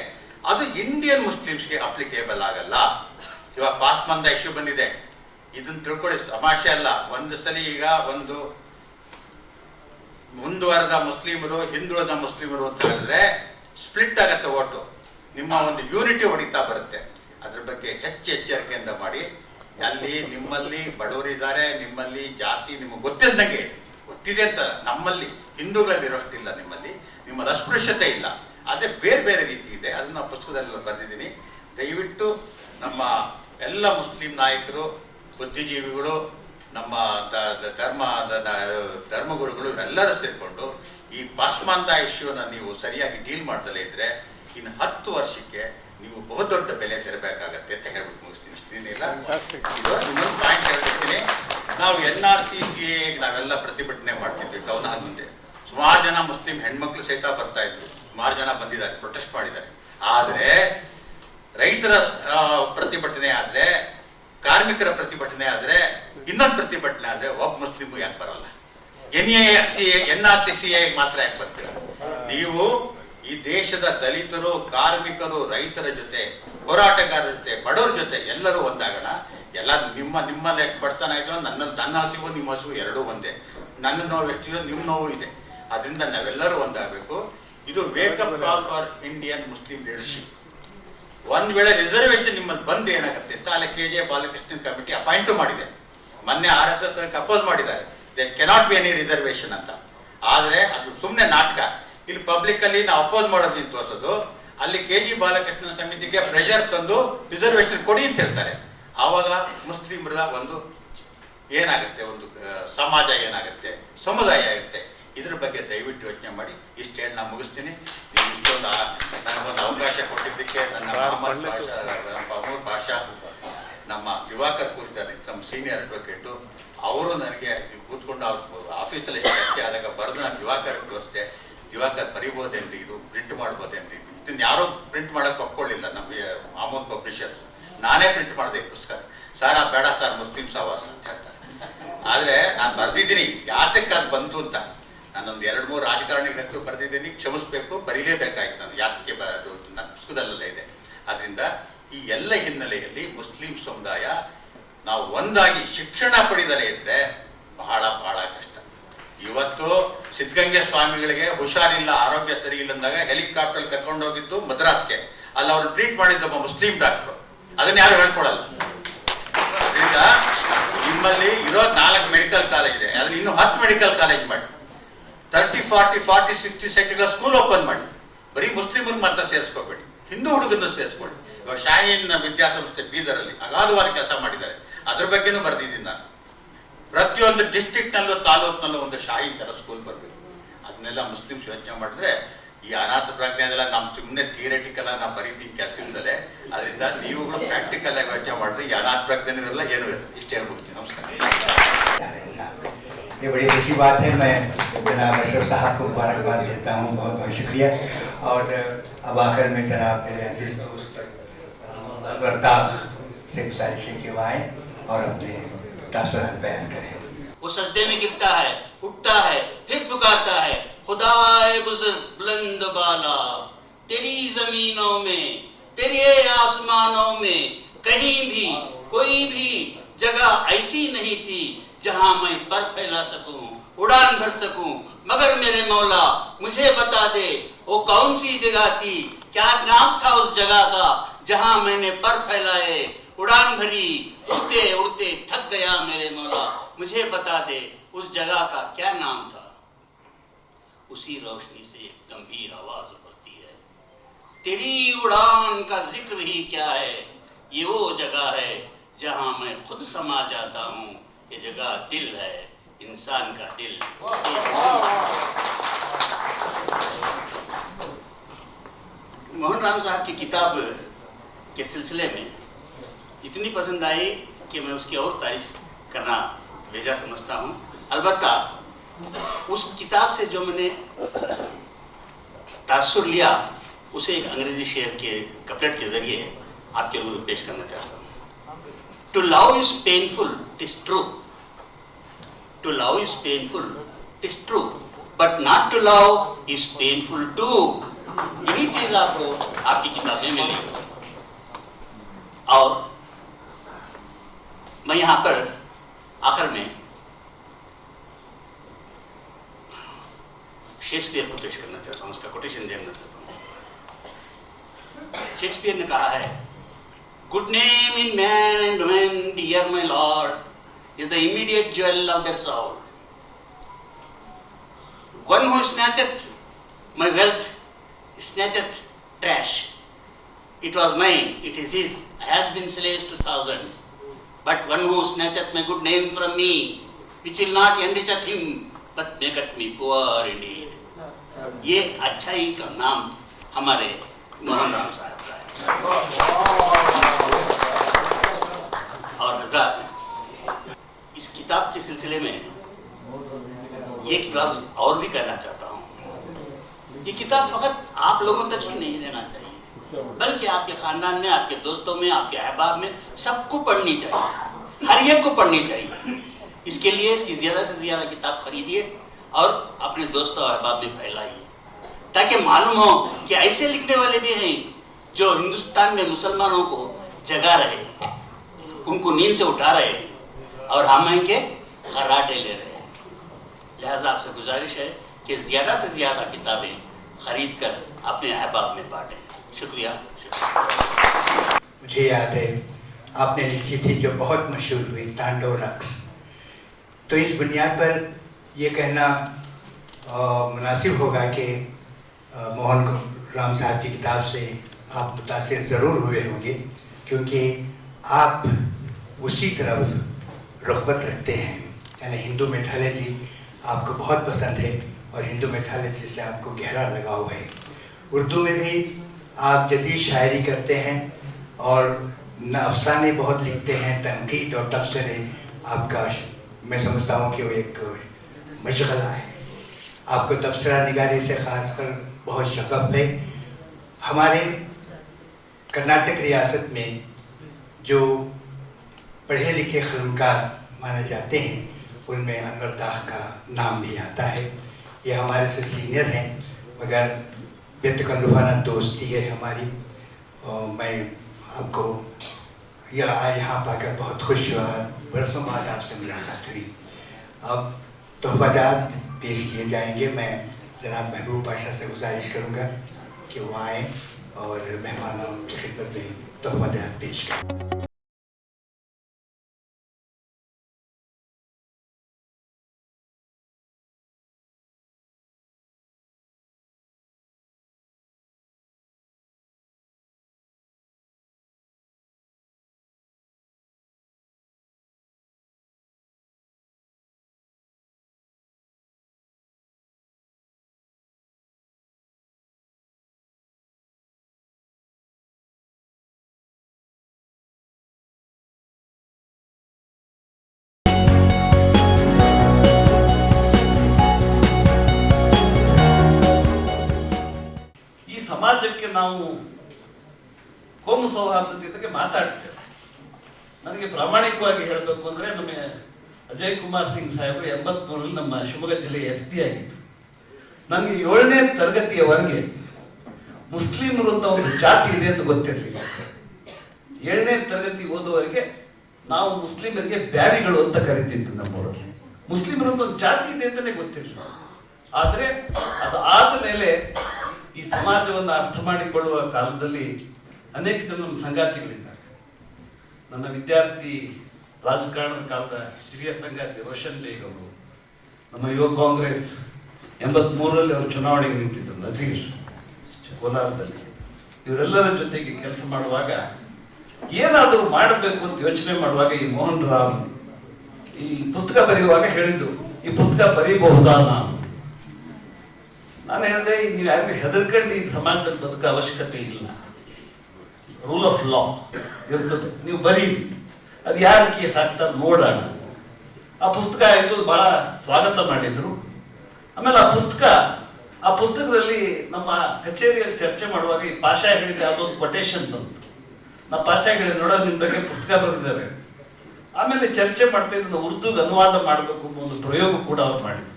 ಅದು ಇಂಡಿಯನ್ ಮುಸ್ಲಿಮ್ಸ್ಗೆ ಅಪ್ಲಿಕೇಬಲ್ ಆಗಲ್ಲ. ಇವಾಗ ಪಾಸ್ಮಂದ ಇಶ್ಯೂ ಬಂದಿದೆ, ಇದನ್ನು ತಿಳ್ಕೊಳ್ಳಿ, ತಮಾಷೆ ಅಲ್ಲ. ಒಂದು ಸಲ ಈಗ ಒಂದು ಮುಂದುವರೆದ ಮುಸ್ಲಿಮರು, ಹಿಂದುಳಿದ ಮುಸ್ಲಿಮರು ಅಂತ ಹೇಳಿದ್ರೆ ಸ್ಪ್ಲಿಟ್ ಆಗತ್ತೆ ಓಟು, ನಿಮ್ಮ ಒಂದು ಯೂನಿಟಿ ಹೊಡಿತಾ ಬರುತ್ತೆ. ಅದ್ರ ಬಗ್ಗೆ ಹೆಚ್ಚು ಎಚ್ಚರಿಕೆಯಿಂದ ಮಾಡಿ. ಅಲ್ಲಿ ನಿಮ್ಮಲ್ಲಿ ಬಡವರಿದ್ದಾರೆ, ನಿಮ್ಮಲ್ಲಿ ಜಾತಿ ನಿಮಗೆ ಗೊತ್ತಿಲ್ಲದಂಗೆ ಗೊತ್ತಿದೆ ಅಂತ. ನಮ್ಮಲ್ಲಿ ಹಿಂದೂಗಳಲ್ಲಿರೋಷ್ಟಿಲ್ಲ, ನಿಮ್ಮಲ್ಲಿ ಅಸ್ಪೃಶ್ಯತೆ ಇಲ್ಲ, ಆದರೆ ಬೇರೆ ಬೇರೆ ರೀತಿ ಇದೆ. ಅದನ್ನು ಪುಸ್ತಕದಲ್ಲಿ ಬರೆದಿದ್ದೀನಿ. ದಯವಿಟ್ಟು ನಮ್ಮ ಎಲ್ಲ ಮುಸ್ಲಿಂ ನಾಯಕರು, ಬುದ್ಧಿಜೀವಿಗಳು, ನಮ್ಮ ಧರ್ಮಗುರುಗಳು ಎಲ್ಲರೂ ಸೇರಿಕೊಂಡು ಈ ಪಾಸ್ಮಾಂದ ಇಶ್ಯೂನ ನೀವು ಸರಿಯಾಗಿ ಡೀಲ್ ಮಾಡ್ದಲೇ ಇದ್ರೆ ಇನ್ನು 10 ವರ್ಷಕ್ಕೆ ನೀವು ಬಹುದೊಡ್ಡ ಬೆಲೆ ತೆರಬೇಕಾಗತ್ತೆ ಅಂತ ಹೇಳ್ಬಿಟ್ಟು ಮುಗಿಸ್ತೀನಿ. ಇಷ್ಟೇನಿಲ್ಲ, ಇನ್ನೊಂದು ಪಾಯಿಂಟ್ ಹೇಳ್ಬಿಡ್ತೀನಿ. ನಾವು NRCCA ನಾವೆಲ್ಲ ಪ್ರತಿಭಟನೆ ಮಾಡ್ತಿದ್ವಿ ಟೌನ್ ಹಾಲ್ ಮುಂದೆ. ಸುಮಾರು ಜನ ಮುಸ್ಲಿಂ ಹೆಣ್ಮಕ್ಳು ಸಹಿತ ಬರ್ತಾ ಇದ್ರು, ಸುಮಾರು ಜನ ಬಂದಿದ್ದಾರೆ, ಪ್ರೊಟೆಸ್ಟ್ ಮಾಡಿದ್ದಾರೆ. ಆದರೆ ರೈತರ ಪ್ರತಿಭಟನೆ ಆದರೆ, ಕಾರ್ಮಿಕರ ಪ್ರತಿಭಟನೆ ಆದರೆ, ಇನ್ನೊಂದು ಪ್ರತಿಭಟನೆ ಆದರೆ ಒಬ್ಬ ಮುಸ್ಲಿಮು ಯಾಕೆ ಬರಲ್ಲ? NRCCA ಮಾತ್ರ ಯಾಕೆ ಬರ್ತೀರ? ನೀವು ಈ ದೇಶದ ದಲಿತರು, ಕಾರ್ಮಿಕರು, ರೈತರ ಜೊತೆ, ಹೋರಾಟಗಾರರ ಜೊತೆ, ಬಡವರ ಜೊತೆ ಎಲ್ಲರೂ ಒಂದಾಗೋಣ. ಎಲ್ಲ ನಿಮ್ಮಲ್ಲಿ ಎಷ್ಟು ಬಡತನ ಇದೆಯೋ ನನ್ನ ಹಸಿವು ನಿಮ್ಮ ಹಸಿವು ಎರಡೂ ಒಂದೇ. ನನ್ನ ನೋವು ಎಷ್ಟಿದೆಯೋ ನಿಮ್ಮ ನೋವು ಇದೆ. ಅದರಿಂದ ನಾವೆಲ್ಲರೂ ಒಂದಾಗಬೇಕು. ಇದು wake up call for Indian Muslim leadership. ಒಂದ್ ವೇಳೆ ರಿಸರ್ವೇಶನ್ ನಿಮ್ಮಲ್ಲಿ ಬಂದು ಏನಾಗುತ್ತೆ ಅಂತ ಅಲ್ಲಿ KJ ಬಾಲಕೃಷ್ಣನ್ ಕಮಿಟಿ ಅಪಾಯಿಂಟ್ ಮಾಡಿದೆ. ಮೊನ್ನೆ RSS ಅಪೋಸ್ ಮಾಡಿದ್ದಾರೆ, they cannot be any reservation ಅಂತ. ಆದರೆ ಅದು ಸುಮ್ಮನೆ ನಾಟಕ. ಇಲ್ಲಿ ಪಬ್ಲಿಕ್ ಅಲ್ಲಿ ನಾವು ಅಪೋಸ್ ಮಾಡೋದು ನಿಂತು ತೋರಿಸೋದು, ಅಲ್ಲಿ KG ಬಾಲಕೃಷ್ಣನ್ ಸಮಿತಿಗೆ ಪ್ರೆಷರ್ ತಂದು ರಿಸರ್ವೇಶನ್ ಕೊಡಿ ಅಂತ ಹೇಳ್ತಾರೆ. ಆವಾಗ ಮುಸ್ಲಿಮರ ಒಂದು ಏನಾಗುತ್ತೆ, ಒಂದು ಸಮಾಜ ಏನಾಗುತ್ತೆ, ಸಮುದಾಯ ಆಗುತ್ತೆ. ಇದ್ರ ಬಗ್ಗೆ ದಯವಿಟ್ಟು ಯೋಚನೆ ಮಾಡಿ. ಇಷ್ಟು ಹೇಳಿ ನಾನು ಮುಗಿಸ್ತೀನಿ. ನೀವು ಇಷ್ಟೊಂದು ನನಗೊಂದು ಅವಕಾಶ ಕೊಟ್ಟಿದ್ದಕ್ಕೆ ನನ್ನ ಅಮೂರ್ ಭಾಷಾ, ನಮ್ಮ ದಿವಾಕರ್ ಕೂರಿದ್ದಾರೆ, ನಮ್ಮ ಸೀನಿಯರ್ ಅಡ್ವೊಕೇಟು, ಅವರು ನನಗೆ ಕೂತ್ಕೊಂಡು ಅವ್ರ ಆಫೀಸಲ್ಲಿ ಚರ್ಚೆ ಆದಾಗ ಬರೆದು ನಾನು ದಿವಾಕರ್ ತೋರಿಸ್ದೆ. ದಿವಾಕರ್ ಬರೀಬೋದೇನ್ರಿ, ಇದು ಪ್ರಿಂಟ್ ಮಾಡ್ಬೋದೇನ್ರಿ, ಇದನ್ನ ಯಾರೋ ಪ್ರಿಂಟ್ ಮಾಡೋಕ್ಕೆ ಒಪ್ಕೊಳ್ಳಿಲ್ಲ ನಮಗೆ ಅಮೂರ್ ಪಬ್ಲಿಷರ್ಸ್. ನಾನೇ ಪ್ರಿಂಟ್ ಮಾಡಿದೆ ಈ ಪುಸ್ತಕ. ಸರ್ ಬೇಡ ಸರ್, ಮುಸ್ಲಿಂ ಸಹವಾಸ ಅಂತ ಹೇಳ್ತಾರೆ. ಆದರೆ ನಾನು ಬರೆದಿದ್ದೀನಿ, ಯಾತಕ್ಕೆ ಅದು ಬಂತು ಅಂತ. ನಾನೊಂದು 2-3 ರಾಜಕಾರಣಿಗಳಷ್ಟು ಬರೆದಿದ್ದೀನಿ, ಕ್ಷಮಿಸ್ಬೇಕು, ಬರೀಲೇಬೇಕಾಯ್ತು ನಾನು. ಯಾತಕ್ಕೆ ಬರೋದು ನನ್ನ ಪುಸ್ತಕದಲ್ಲೇ ಇದೆ. ಅದರಿಂದ ಈ ಎಲ್ಲ ಹಿನ್ನೆಲೆಯಲ್ಲಿ ಮುಸ್ಲಿಂ ಸಮುದಾಯ ನಾವು ಒಂದಾಗಿ ಶಿಕ್ಷಣ ಪಡೆದಲೇ ಇದ್ರೆ ಬಹಳ ಬಹಳ ಕಷ್ಟ. ಇವತ್ತು ಸಿದ್ಧಗಂಗೆ ಸ್ವಾಮಿಗಳಿಗೆ ಹುಷಾರಿಲ್ಲ, ಆರೋಗ್ಯ ಸರಿ ಇಲ್ಲ ಅಂದಾಗ ಹೆಲಿಕಾಪ್ಟರ್ ಕರ್ಕೊಂಡೋಗಿದ್ದು ಮದ್ರಾಸ್ಗೆ. ಅಲ್ಲಿ ಅವ್ರನ್ನ ಟ್ರೀಟ್ ಮಾಡಿದ್ದೊಬ್ಬ ಮುಸ್ಲಿಂ ಡಾಕ್ಟ್ರು. ಅದನ್ನ ಯಾರು ಹೇಳ್ಕೊಡಲ್ಲ. ಅದರಿಂದ ನಿಮ್ಮಲ್ಲಿ ಇರೋ 4 ಮೆಡಿಕಲ್ ಕಾಲೇಜ್ ಇದೆ, ಅದನ್ನ ಇನ್ನೂ 10 ಮೆಡಿಕಲ್ ಕಾಲೇಜ್ ಮಾಡಿ. 30, 40, 60 ಸೆಟ್ಗಳ ಸ್ಕೂಲ್ ಓಪನ್ ಮಾಡಿ. ಬರೀ ಮುಸ್ಲಿಮರು ಮಾತ್ರ ಸೇರಿಸ್ಕೋಬೇಡಿ, ಹಿಂದೂ ಹುಡುಗರನ್ನು ಸೇರಿಸ್ಕೊಳ್ಳಿ. ಇವಾಗ ಶಾಹೀನ್ ವಿದ್ಯಾಸಂಸ್ಥೆ ಬೀದರಲ್ಲಿ ಅಗಾಧವಾದ ಕೆಲಸ ಮಾಡಿದ್ದಾರೆ. ಅದ್ರ ಬಗ್ಗೆನೂ ಬರೆದಿದ್ದೀನಿ ನಾನು. ಪ್ರತಿಯೊಂದು ಡಿಸ್ಟ್ರಿಕ್ಟ್ನಲ್ಲೂ ತಾಲೂಕಿನಲ್ಲೂ ಒಂದು ಶಾಹೀನ್ ಥರ ಸ್ಕೂಲ್ ಬರಬೇಕು. ಅದನ್ನೆಲ್ಲ ಮುಸ್ಲಿಮ್ಸ್ ಯೋಚನೆ ಮಾಡಿದ್ರೆ ಈ ಅನಾಥ ಪ್ರಜ್ಞೆದೆಲ್ಲ ನಮ್ಮ ಸುಮ್ಮನೆ ಥಿಯರಿಟಿಕಲ್ ನಾವು ಬರೀತೀವಿ ಕೆಲಸದಿಂದಲೇ. ಅದರಿಂದ ನೀವುಗಳು ಪ್ರಾಕ್ಟಿಕಲ್ ಆಗಿ ಯೋಚನೆ ಮಾಡಿದ್ರೆ ಈ ಅನಾಥ ಪ್ರಜ್ಞೆನೂ ಇರಲ್ಲ, ಏನೂ ಇರಲ್ಲ. ಇಷ್ಟು ಹೇಳ್ಬಿಡ್ತೀನಿ. ನಮಸ್ಕಾರ. ये बड़ी खुशी बात है। मैं जनाब अशरफ साहब को मुबारकबाद देता हूँ, बहुत बहुत शुक्रिया। और अब आखिर में जनाब मेरे अजीज दोस्त अल्ताफ से गुजारिश है कि वो आएँ और अपने तासुरात बयान करें। वो सजदे में गिरता है, उठता है, फिर पुकारता है, खुदाए बुजुर्ग बुलंद बाला, तेरी जमीनों में, तेरे आसमानों में कहीं भी कोई भी जगह ऐसी नहीं थी जहां मैं पर फैला सकूं, उड़ान भर सकूं, मगर मेरे मौला मुझे बता दे वो कौन सी जगह थी, क्या नाम था उस जगह का जहां मैंने पर फैलाए, उड़ान भरी, उड़ते उड़ते थक गया मेरे मौला, मुझे बता दे उस जगह का क्या नाम था। उसी रोशनी से एक गंभीर आवाज उभरती है, तेरी उड़ान का जिक्र ही क्या है, ये वो जगह है जहां मैं खुद समा जाता हूँ, ये जगह दिल है, इंसान का दिल। मोहन राम साहब की किताब के सिलसिले में इतनी पसंद आई कि मैं उसकी और तारीफ करना भेजा समझता हूँ। अलबत्ता उस किताब से जो मैंने तासुर लिया उसे एक अंग्रेजी शेर के कपलेट के जरिए आपके रूबरू पेश करना चाहता हूँ। To love is painful, it is true. To love is painful, it is true. But not to love is painful too. यही चीज आपको आपकी किताब में मिलेगी। और मैं यहाँ पर आखिर में शेक्सपियर को पेश करना चाहता हूँ, उसका कोटेशन देना चाहता हूँ। शेक्सपियर ने कहा है, good name in man and women dear my lord is the immediate jewel of their soul. One who snatcheth my wealth snatcheth trash. It was mine, it is his, has been slaves to thousands. But one who snatcheth my good name from me, which will not enricheth him, but maketh me poor indeed. ये अच्छाई का नाम हमारे मोहन राम साहब का है. और हजरत, इस किताब के सिलसिले में एक लफ्ज और भी कहना चाहता हूँ. ये किताब फकत आप लोगों तक ही नहीं रहना चाहिए, बल्कि आपके खानदान में, आपके दोस्तों में, आपके अहबाब में सबको पढ़नी चाहिए, हर एक को पढ़नी चाहिए. इसके लिए इसकी ज़्यादा से ज़्यादा किताब खरीदिए और अपने दोस्तों और अहबाब में फैलाइए, ताकि मालूम हो कि ऐसे लिखने वाले भी हैं जो हिंदुस्तान में मुसलमानों को जगा रहे हैं, उनको नींद से उठा रहे हैं और हम इनके खर्राटे ले रहे हैं. लिहाजा आपसे गुजारिश है कि ज़्यादा से ज़्यादा किताबें खरीद कर अपने अहबाब में बांटें. शुक्रिया. मुझे याद है आपने लिखी थी जो बहुत मशहूर हुई, तांडव रक्स. तो इस बुनियाद पर ये कहना मुनासिब होगा कि मोहन राम साहब की किताब से आप मुतासिर ज़रूर हुए होंगे, क्योंकि आप उसी तरफ रग़बत रखते हैं. यानी हिंदू मैथोलॉजी आपको बहुत पसंद है और हिंदू मैथोलॉजी से आपको गहरा लगाव है. उर्दू में भी आप जदीद शायरी करते हैं और न अफसाने बहुत लिखते हैं, तनकीद और तबसरे आपका मैं समझता हूँ कि वो एक मशगला है. आपको तबसरा निगारी से ख़ासकर बहुत शगफ है. हमारे कर्नाटक रियासत में जो पढ़े लिखे ख़लमकार माने जाते हैं उनमें अनवर दाग का नाम भी आता है. ये हमारे से सीनियर हैं, मगर बेतकल्लुफ़ाना दोस्ती है हमारी. और मैं आपको यहाँ पाकर बहुत खुश हुआ. बरसों बाद आपसे मुलाकात हुई. अब तोहफ़ाजात पेश किए जाएंगे. मैं जनाब महबूब पाशा से गुजारिश करूँगा कि वो आएँ और मेहमानों की खिदमत में तोहफ़ाजात पेश करें. ಸಮಾಜಕ್ಕೆ ನಾವು ಕೋಮು ಸೌಹಾರ್ದತೆ ಬಗ್ಗೆ ಮಾತಾಡ್ತೇವೆ. ನನಗೆ ಪ್ರಾಮಾಣಿಕವಾಗಿ ಹೇಳಬೇಕು ಅಂದರೆ ನಮ್ಮ ಅಜಯ್ ಕುಮಾರ್ ಸಿಂಗ್ ಸಾಹೇಬರು 83ರಲ್ಲಿ ನಮ್ಮ ಶಿವಮೊಗ್ಗ ಜಿಲ್ಲೆಯ SP ಆಗಿತ್ತು. ನನಗೆ 7ನೇ ತರಗತಿಯವರೆಗೆ ಮುಸ್ಲಿಮರು ಅಂತ ಒಂದು ಜಾತಿ ಇದೆ ಅಂತ ಗೊತ್ತಿರಲಿಲ್ಲ. 7ನೇ ತರಗತಿ ಓದುವವರೆಗೆ ನಾವು ಮುಸ್ಲಿಮರಿಗೆ ಬ್ಯಾರಿಗಳು ಅಂತ ಕರಿತಿದ್ದು. ನಮ್ಮೂರಲ್ಲಿ ಮುಸ್ಲಿಮರು ಅಂತ ಒಂದು ಜಾತಿ ಇದೆ ಅಂತಲೇ ಗೊತ್ತಿರಲಿಲ್ಲ. ಆದರೆ ಅದು ಆದ ಮೇಲೆ ಈ ಸಮಾಜವನ್ನು ಅರ್ಥ ಮಾಡಿಕೊಳ್ಳುವ ಕಾಲದಲ್ಲಿ ಅನೇಕ ಜನ ನಮ್ಮ ಸಂಗಾತಿಗಳಿದ್ದಾರೆ. ನನ್ನ ವಿದ್ಯಾರ್ಥಿ ರಾಜಕಾರಣದ ಕಾಲದ ಹಿರಿಯ ಸಂಗಾತಿ ರೋಷನ್ ಬೇಗ್ ಅವರು, ನಮ್ಮ ಯುವ ಕಾಂಗ್ರೆಸ್ 83ರಲ್ಲಿ ಅವರು ಚುನಾವಣೆಗೆ ನಿಂತಿದ್ದರು, ನಜೀರ್ ಕೋಲಾರದಲ್ಲಿ. ಇವರೆಲ್ಲರ ಜೊತೆಗೆ ಕೆಲಸ ಮಾಡುವಾಗ ಏನಾದರೂ ಮಾಡಬೇಕು ಅಂತ ಯೋಚನೆ ಮಾಡುವಾಗ ಈ ಮೋಹನ್ ರಾಮ್ ಈ ಪುಸ್ತಕ ಬರೆಯುವಾಗ ಹೇಳಿದ್ರು, ಈ ಪುಸ್ತಕ ಬರೀಬಹುದಾ? ನಾನು ಹೇಳಿದೆ, ನೀವು ಯಾರಿಗೂ ಹೆದರ್ಕೊಂಡು ಈ ಸಮಾಜದಲ್ಲಿ ಬದುಕೋ ಅವಶ್ಯಕತೆ ಇಲ್ಲ. ರೂಲ್ ಆಫ್ ಲಾ ಇರ್ತದೆ, ನೀವು ಬರೀರಿ, ಅದು ಯಾರು ಕೇಸ್ ಆಗ್ತದೆ ನೋಡೋಣ. ಆ ಪುಸ್ತಕ ಆಯಿತು, ಬಹಳ ಸ್ವಾಗತ ಮಾಡಿದ್ರು. ಆಮೇಲೆ ಆ ಪುಸ್ತಕದಲ್ಲಿ ನಮ್ಮ ಕಚೇರಿಯಲ್ಲಿ ಚರ್ಚೆ ಮಾಡುವಾಗ ಈ ಪಾಷಾ ಹೇಳಿದ ಯಾವುದೊಂದು ಕೊಟೇಶನ್ ಬಂತು. ನಾ ಪಾಷಾ ಹೇಳಿದ, ನೋಡೋ ನಿಮ್ಮ ಬಗ್ಗೆ ಪುಸ್ತಕ ಬರೆದಿದ್ದಾರೆ. ಆಮೇಲೆ ಚರ್ಚೆ ಮಾಡ್ತಾ ಇದ್ದು ಉರ್ದುಗೆ ಅನುವಾದ ಮಾಡಬೇಕು ಅನ್ನೋ ಒಂದು ಪ್ರಯೋಗ ಕೂಡ ಅವ್ರು ಮಾಡಿದ್ರು.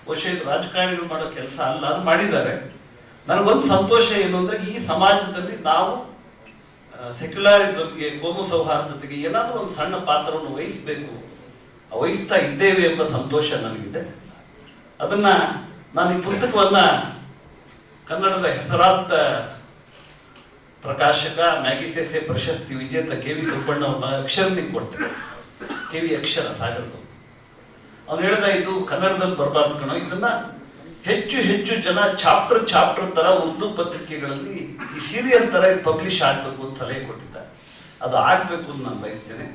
ಬಹುಶಃ ಇದು ರಾಜಕಾರಣಿಗಳು ಮಾಡೋ ಕೆಲಸ ಅಲ್ಲ, ಅದು ಮಾಡಿದ್ದಾರೆ. ನನಗೊಂದು ಸಂತೋಷ ಏನು ಅಂದರೆ, ಈ ಸಮಾಜದಲ್ಲಿ ನಾವು ಸೆಕ್ಯುಲರಿಸಮ್ಗೆ, ಕೋಮು ಸೌಹಾರ್ದತೆಗೆ ಏನಾದರೂ ಒಂದು ಸಣ್ಣ ಪಾತ್ರವನ್ನು ವಹಿಸ್ತಾ ಇದ್ದೇವೆ ಎಂಬ ಸಂತೋಷ ನನಗಿದೆ. ಅದನ್ನ ನಾನು ಈ ಪುಸ್ತಕವನ್ನ ಕನ್ನಡದ ಹೆಸರಾಂತ ಪ್ರಕಾಶಕ ಮ್ಯಾಗಿಸೆಸೆ ಪ್ರಶಸ್ತಿ ವಿಜೇತ KV ಸುಬ್ಬಣ್ಣ ಒಬ್ಬ ಅಕ್ಷರನಿಗೆ ಕೊಟ್ಟೆ, KV ಅಕ್ಷರ ಸಾಗರದು. ಅವ್ನು ಹೇಳ್ದ, ಇದು ಕನ್ನಡದಲ್ಲಿ ಬರಬಾರ್ದು ಕಣೋ, ಇದನ್ನ ಹೆಚ್ಚು ಹೆಚ್ಚು ಜನ ಚಾಪ್ಟರ್ ತರ ಉರ್ದು ಪತ್ರಿಕೆಗಳಲ್ಲಿ ಈ ಸೀರಿಯಲ್ ತರ ಪಬ್ಲಿಷ್ ಆಗ್ಬೇಕು ಅಂತ ಸಲಹೆ ಕೊಟ್ಟಿದ್ದ. ಅದು ಆಗ್ಬೇಕು ಅಂತ ನಾನು ಬಯಸ್ತೇನೆ.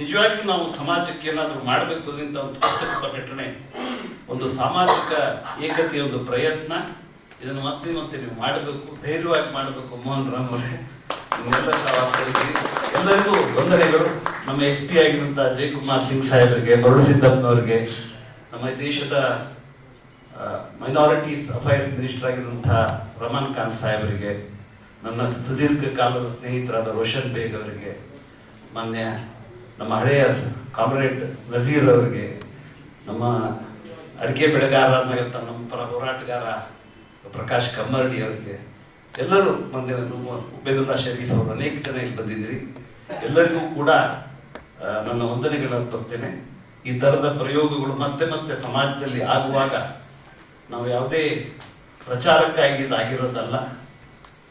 ನಿಜವಾಗಿಯೂ ನಾವು ಸಮಾಜಕ್ಕೆ ಏನಾದರೂ ಮಾಡಬೇಕು ಅದರಿಂದ ಒಂದು ಪುಸ್ತಕ ಪ್ರಕಟಣೆ, ಒಂದು ಸಾಮಾಜಿಕ ಏಕತೆಯ ಒಂದು ಪ್ರಯತ್ನ, ಇದನ್ನು ಮತ್ತೆ ನೀವು ಮಾಡಬೇಕು, ಧೈರ್ಯವಾಗಿ ಮಾಡಬೇಕು. ಮೋಹನ್ ರಾಮ್ ಅವರೇ, ನಿಮ್ಮೆಲ್ಲ ಎಲ್ಲರಿಗೂ ವಂದನೆಗಳು. ನಮ್ಮ SP ಆಗಿರುವಂಥ ಜಯಕುಮಾರ್ ಸಿಂಗ್ ಸಾಹೇಬರಿಗೆ, ಬರಡು ಸಿದ್ದಪ್ಪನವರಿಗೆ, ನಮ್ಮ ದೇಶದ ಮೈನಾರಿಟೀಸ್ ಅಫೈರ್ಸ್ ಮಿನಿಸ್ಟರ್ ಆಗಿರುವಂಥ ರಮನ್ ಖಾನ್ ಸಾಹೇಬರಿಗೆ, ನನ್ನ ಸುದೀರ್ಘ ಕಾಲದ ಸ್ನೇಹಿತರಾದ ರೋಷನ್ ಬೇಗ್ ಅವರಿಗೆ, ಮಾನ್ಯ ನಮ್ಮ ಹಳೆಯ ಕಾಮ್ರೇಡ್ ನಜೀರ್ ಅವರಿಗೆ, ನಮ್ಮ ಅಡಿಕೆ ಬೆಳೆಗಾರನಾಗಂತ ನಮ್ಮ ಪರ ಹೋರಾಟಗಾರ ಪ್ರಕಾಶ್ ಕಮ್ಮರ್ಡಿ ಅವರಿಗೆ, ಎಲ್ಲರೂ ಮೊನ್ನೆ ಉಬೇದುಲ್ಲಾ ಶರೀಫ್ ಅವರು, ಅನೇಕ ಜನ ಇಲ್ಲಿ ಬಂದಿದ್ದೀರಿ. ಎಲ್ಲರಿಗೂ ಕೂಡ ನನ್ನ ವಂದನೆಗಳನ್ನು ಅರ್ಪಿಸ್ತೇನೆ. ಈ ಥರದ ಪ್ರಯೋಗಗಳು ಮತ್ತೆ ಸಮಾಜದಲ್ಲಿ ಆಗುವಾಗ ನಾವು ಯಾವುದೇ ಪ್ರಚಾರಕ್ಕಾಗಿ ಇದಾಗಿರೋದಲ್ಲ.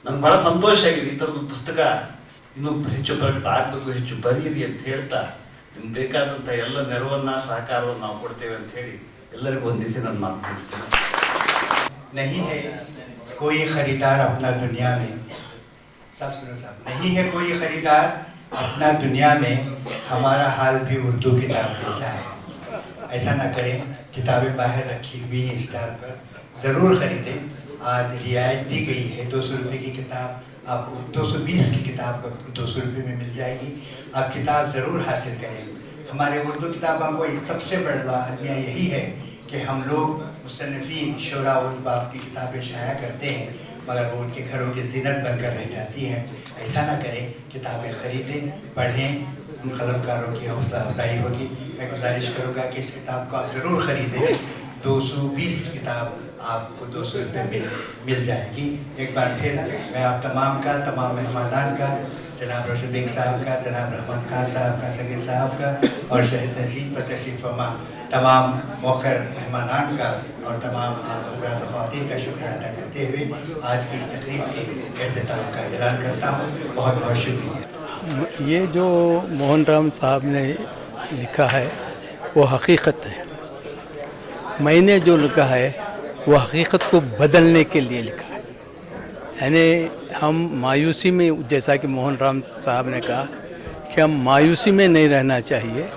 ನನಗೆ ಬಹಳ ಸಂತೋಷ ಆಗಿದೆ, ಈ ಥರದ ಪುಸ್ತಕ ಇನ್ನೂ ಹೆಚ್ಚು ಪ್ರಕಟ ಆಗಬೇಕು, ಹೆಚ್ಚು ಬರೀರಿ ಅಂತ ಹೇಳ್ತಾ, ನಿಮ್ಗೆ ಬೇಕಾದಂಥ ಎಲ್ಲ ನೆರವನ್ನು ಸಹಕಾರವನ್ನು ನಾವು ಕೊಡ್ತೇವೆ ಅಂತ ಹೇಳಿ ಎಲ್ಲರಿಗೂ ವಂದಿಸಿ ನನ್ನ ಮಾತು ಮುಗಿಸ್ತೇನೆ. नहीं है कोई खरीदार अपना दुनिया में, सब सुनो साहब, नहीं है कोई खरीदार अपना दुनिया में, हमारा हाल भी उर्दू किताब जैसा है. ऐसा ना करें, किताबें बाहर रखी हुई हैं स्टॉल पर, ज़रूर ख़रीदें. आज रियायत दी गई है, 200 रुपये की किताब आपको 220 की किताब 200 रुपये में मिल जाएगी. आप किताब ज़रूर हासिल करें. हमारे उर्दू किताबों को सबसे बड़ा अलमिया यही है कि हम लोग मुसन्निफ़ीन शुरा उल बाप की किताबें शाया करते हैं, मगर वो उनके घरों की ज़ीनत बनकर रह जाती हैं. ऐसा ना करें, किताबें ख़रीदें, पढ़ें, उन क़लमकारों की हौसला अफजाई होगी. मैं गुजारिश करूँगा कि इस किताब को आप ज़रूर ख़रीदें. 220 की किताब आपको 200 रुपये में मिल जाएगी. एक बार फिर मैं आप तमाम मेहमानान का, जनाब रोशन बेग साहब का, जनाब रहमान खान साहब का, सगीर साहब का और शहीद नसीम पर तशरीफ़ फरमा तमाम मौखर मेहमानान का और तमाम आप हज़रात ख़वातीन का शुक्रिया अदा करते हुए आज की इस तकरीब के इख्तिताम का ऐलान करता हूँ. बहुत बहुत शुक्रिया. ये जो मोहन राम साहब ने लिखा है वो हकीकत है. मैंने जो लिखा है वो हकीकत को बदलने के लिए लिखा है. यानी हम मायूसी में, जैसा कि मोहन राम साहब ने कहा कि हम मायूसी में नहीं रहना चाहिए,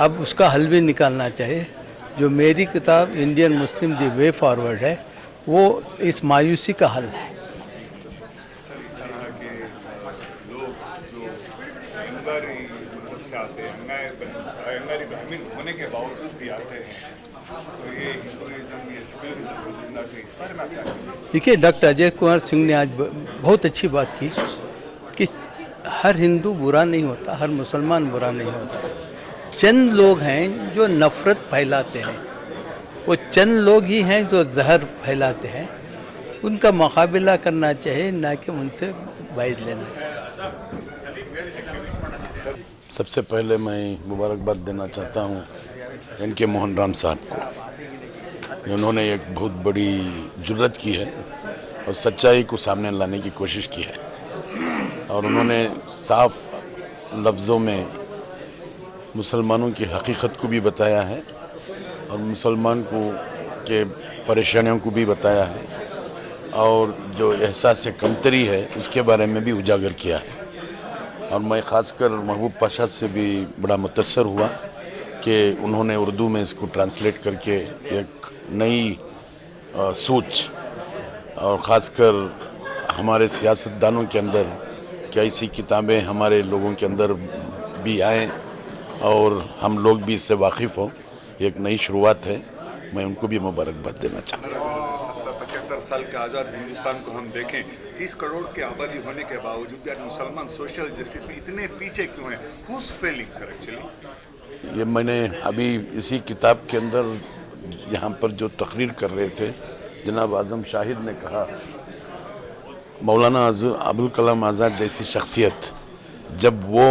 अब उसका हल भी निकालना चाहिए. जो मेरी किताब इंडियन मुस्लिम दी वे फॉरवर्ड है, वो इस मायूसी का हल है. सर, इस तरह के लोग जो अंगारी मतलब से आते हैं, अंगारी ब्राह्मण होने के बावजूद भी आते हैं, तो ये हिंदुइज्म, ये सेकुलरिज्म को जिंदा के इस बारे में आप क्या कहेंगे? देखिए, डॉक्टर अजय कुमार सिंह ने आज बहुत अच्छी बात की कि हर हिंदू बुरा नहीं होता, हर मुसलमान बुरा नहीं होता. चंद लोग हैं जो नफ़रत फैलाते हैं, वो चंद लोग ही हैं जो जहर फैलाते हैं. उनका मुकाबला करना चाहिए, ना कि उनसे बैद लेना चाहिए. सबसे पहले मैं मुबारकबाद देना चाहता हूँ इनके मोहन राम साहब को. उन्होंने एक बहुत बड़ी जुर्रत की है और सच्चाई को सामने लाने की कोशिश की है, और उन्होंने साफ लफ्ज़ों में मुसलमानों की हकीकत को भी बताया है और मुसलमान को के परेशानियों को भी बताया है, और जो एहसास कमतरी है उसके बारे में भी उजागर किया है. और मैं ख़ासकर महबूब पाशा से भी बड़ा मुतअस्सर हुआ कि उन्होंने उर्दू में इसको ट्रांसलेट करके एक नई सोच, और ख़ासकर हमारे सियासतदानों के अंदर कि ऐसी किताबें हमारे लोगों के अंदर भी आएँ और हम लोग भी इससे वाकिफ़ हों, एक नई शुरुआत है. मैं उनको भी मुबारकबाद देना चाहता हूँ. 70-75 साल के आज़ाद हिंदुस्तान को हम देखें, 30 करोड़ की आबादी होने के बावजूद भी मुसलमान सोशल जस्टिस में इतने पीछे क्यों हैं? Who's failing, sir, actually? ये मैंने अभी इसी किताब के अंदर यहाँ पर जो तकरीर कर रहे थे जनाब आज़म शाहिद ने कहा, मौलाना अबुल कलाम आज़ाद जैसी शख्सियत जब वो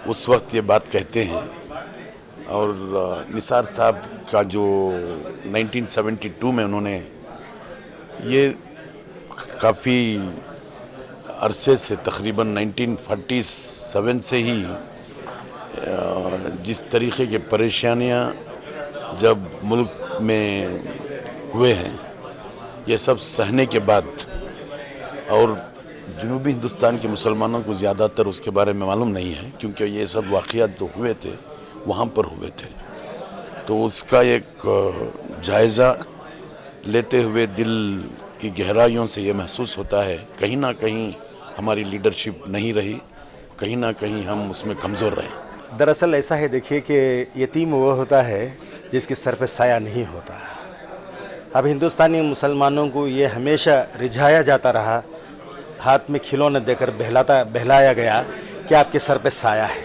उस वक्त ये बात कहते हैं, और निसार साहब का जो 1972 में उन्होंने ये काफ़ी अरसे से तकरीबन 1947 से ही जिस तरीके की परेशानियां जब मुल्क में हुए हैं, ये सब सहने के बाद, और जनूबी हिंदुस्तान के मुसलमानों को ज़्यादातर उसके बारे में मालूम नहीं है क्योंकि ये सब वाक़यात तो हुए थे, वहाँ पर हुए थे, तो उसका एक जायज़ा लेते हुए दिल की गहराइयों से ये महसूस होता है कहीं ना कहीं हमारी लीडरशिप नहीं रही, कहीं ना कहीं हम उसमें कमज़ोर रहे। दरअसल ऐसा है, देखिए कि यतीम वो होता है जिसके सर पे साया नहीं होता। अब हिंदुस्तानी मुसलमानों को ये हमेशा रिझाया जाता रहा, हाथ में खिलौने देकर बहलाया गया कि आपके सर पे साया है।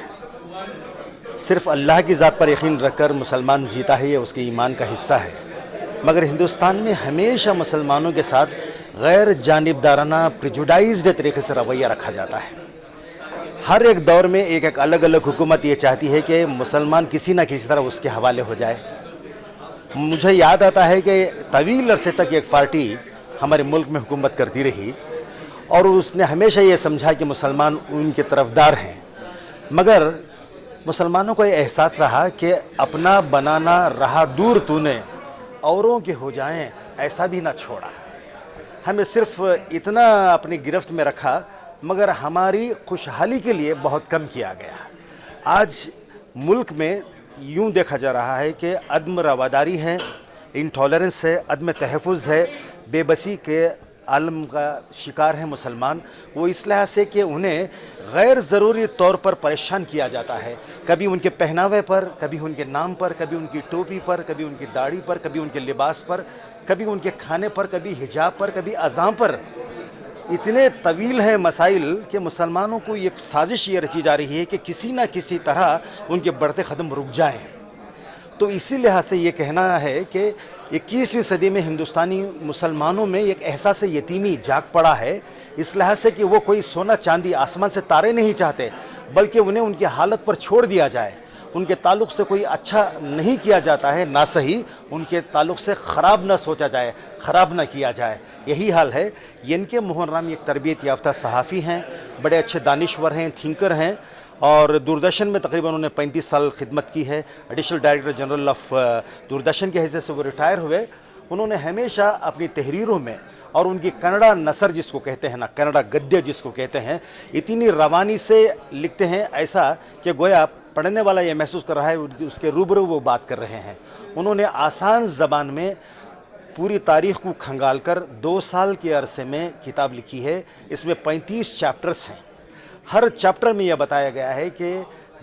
सिर्फ अल्लाह की ज़ात पर यकीन रखकर मुसलमान जीता है, ये उसके ईमान का हिस्सा है। मगर हिंदुस्तान में हमेशा मुसलमानों के साथ गैर जानिबदाराना प्रिजुडाइज्ड तरीके से रवैया रखा जाता है। हर एक दौर में एक एक अलग अलग हुकूमत ये चाहती है कि मुसलमान किसी न किसी तरह उसके हवाले हो जाए। मुझे याद आता है कि तवील अरसे तक एक पार्टी हमारे मुल्क में हुकूमत करती रही और उसने हमेशा ये समझा कि मुसलमान उनके तरफदार हैं, मगर मुसलमानों को ये एहसास रहा कि अपना बनाना रहा दूर तूने, औरों के हो जाएं ऐसा भी ना छोड़ा। हमें सिर्फ इतना अपनी गिरफ्त में रखा मगर हमारी खुशहाली के लिए बहुत कम किया गया। आज मुल्क में यूं देखा जा रहा है कि अदम रवादारी है, इंटॉलरेंस है, अदम तहफ़्फ़ुज़ है, बेबसी के आलम का शिकार है मुसलमान। वो इस लिहाज से कि उन्हें गैर ज़रूरी तौर पर परेशान किया जाता है, कभी उनके पहनावे पर, कभी उनके नाम पर, कभी उनकी टोपी पर, कभी उनकी दाढ़ी पर, कभी उनके लिबास पर, कभी उनके खाने पर, कभी हिजाब पर, कभी अज़ां पर। इतने तवील हैं मसाइल कि मुसलमानों को एक साजिश ये रची जा रही है कि किसी न किसी तरह उनके बढ़ते कदम रुक जाएं। तो इसी लिहाज से ये कहना है कि 21वीं सदी में हिंदुस्तानी मुसलमानों में एक एहसास यतीमी जाग पड़ा है, इस लिहाज से कि वो कोई सोना चांदी आसमान से तारे नहीं चाहते, बल्कि उन्हें उनकी हालत पर छोड़ दिया जाए। उनके ताल्लुक़ से कोई अच्छा नहीं किया जाता है, ना सही उनके ताल्लुक़ से ख़राब ना सोचा जाए, ख़राब ना किया जाए। यही हाल है। एन.के. मोहन राम एक तरबियत याफ्ता सहाफ़ी हैं, बड़े अच्छे दानिश्वर हैं, थिंकर हैं और दूरदर्शन में तकरीबन उन्होंने 35 साल खिदमत की है। Additional director general of Doordarshan के हैसियत से वो रिटायर हुए। उन्होंने हमेशा अपनी तहरीरों में और उनकी कन्नड़ा नसर जिसको कहते हैं ना, कन्नड़ा गद्य जिसको कहते हैं, इतनी रवानी से लिखते हैं ऐसा कि गोया पढ़ने वाला ये महसूस कर रहा है उसके रूबरू वो बात कर रहे हैं। उन्होंने आसान ज़बान में पूरी तारीख़ को खंगाल कर 2 साल के अरसे में किताब लिखी है। इसमें 35 चैप्टर्स हैं। हर चैप्टर में यह बताया गया है कि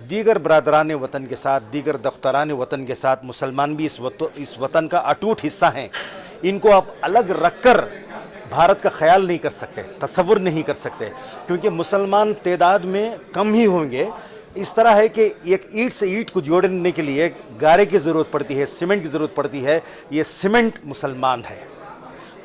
दीगर बरादरान वतन के साथ, दीगर दख्तरान वतन के साथ मुसलमान भी इस वतन का अटूट हिस्सा हैं। इनको आप अलग रख कर भारत का ख्याल नहीं कर सकते, तसव्वुर नहीं कर सकते, क्योंकि मुसलमान तादाद में कम ही होंगे। इस तरह है कि एक ईंट से ईंट को जोड़ने के लिए गारे की ज़रूरत पड़ती है, सीमेंट की ज़रूरत पड़ती है। ये सीमेंट मुसलमान है।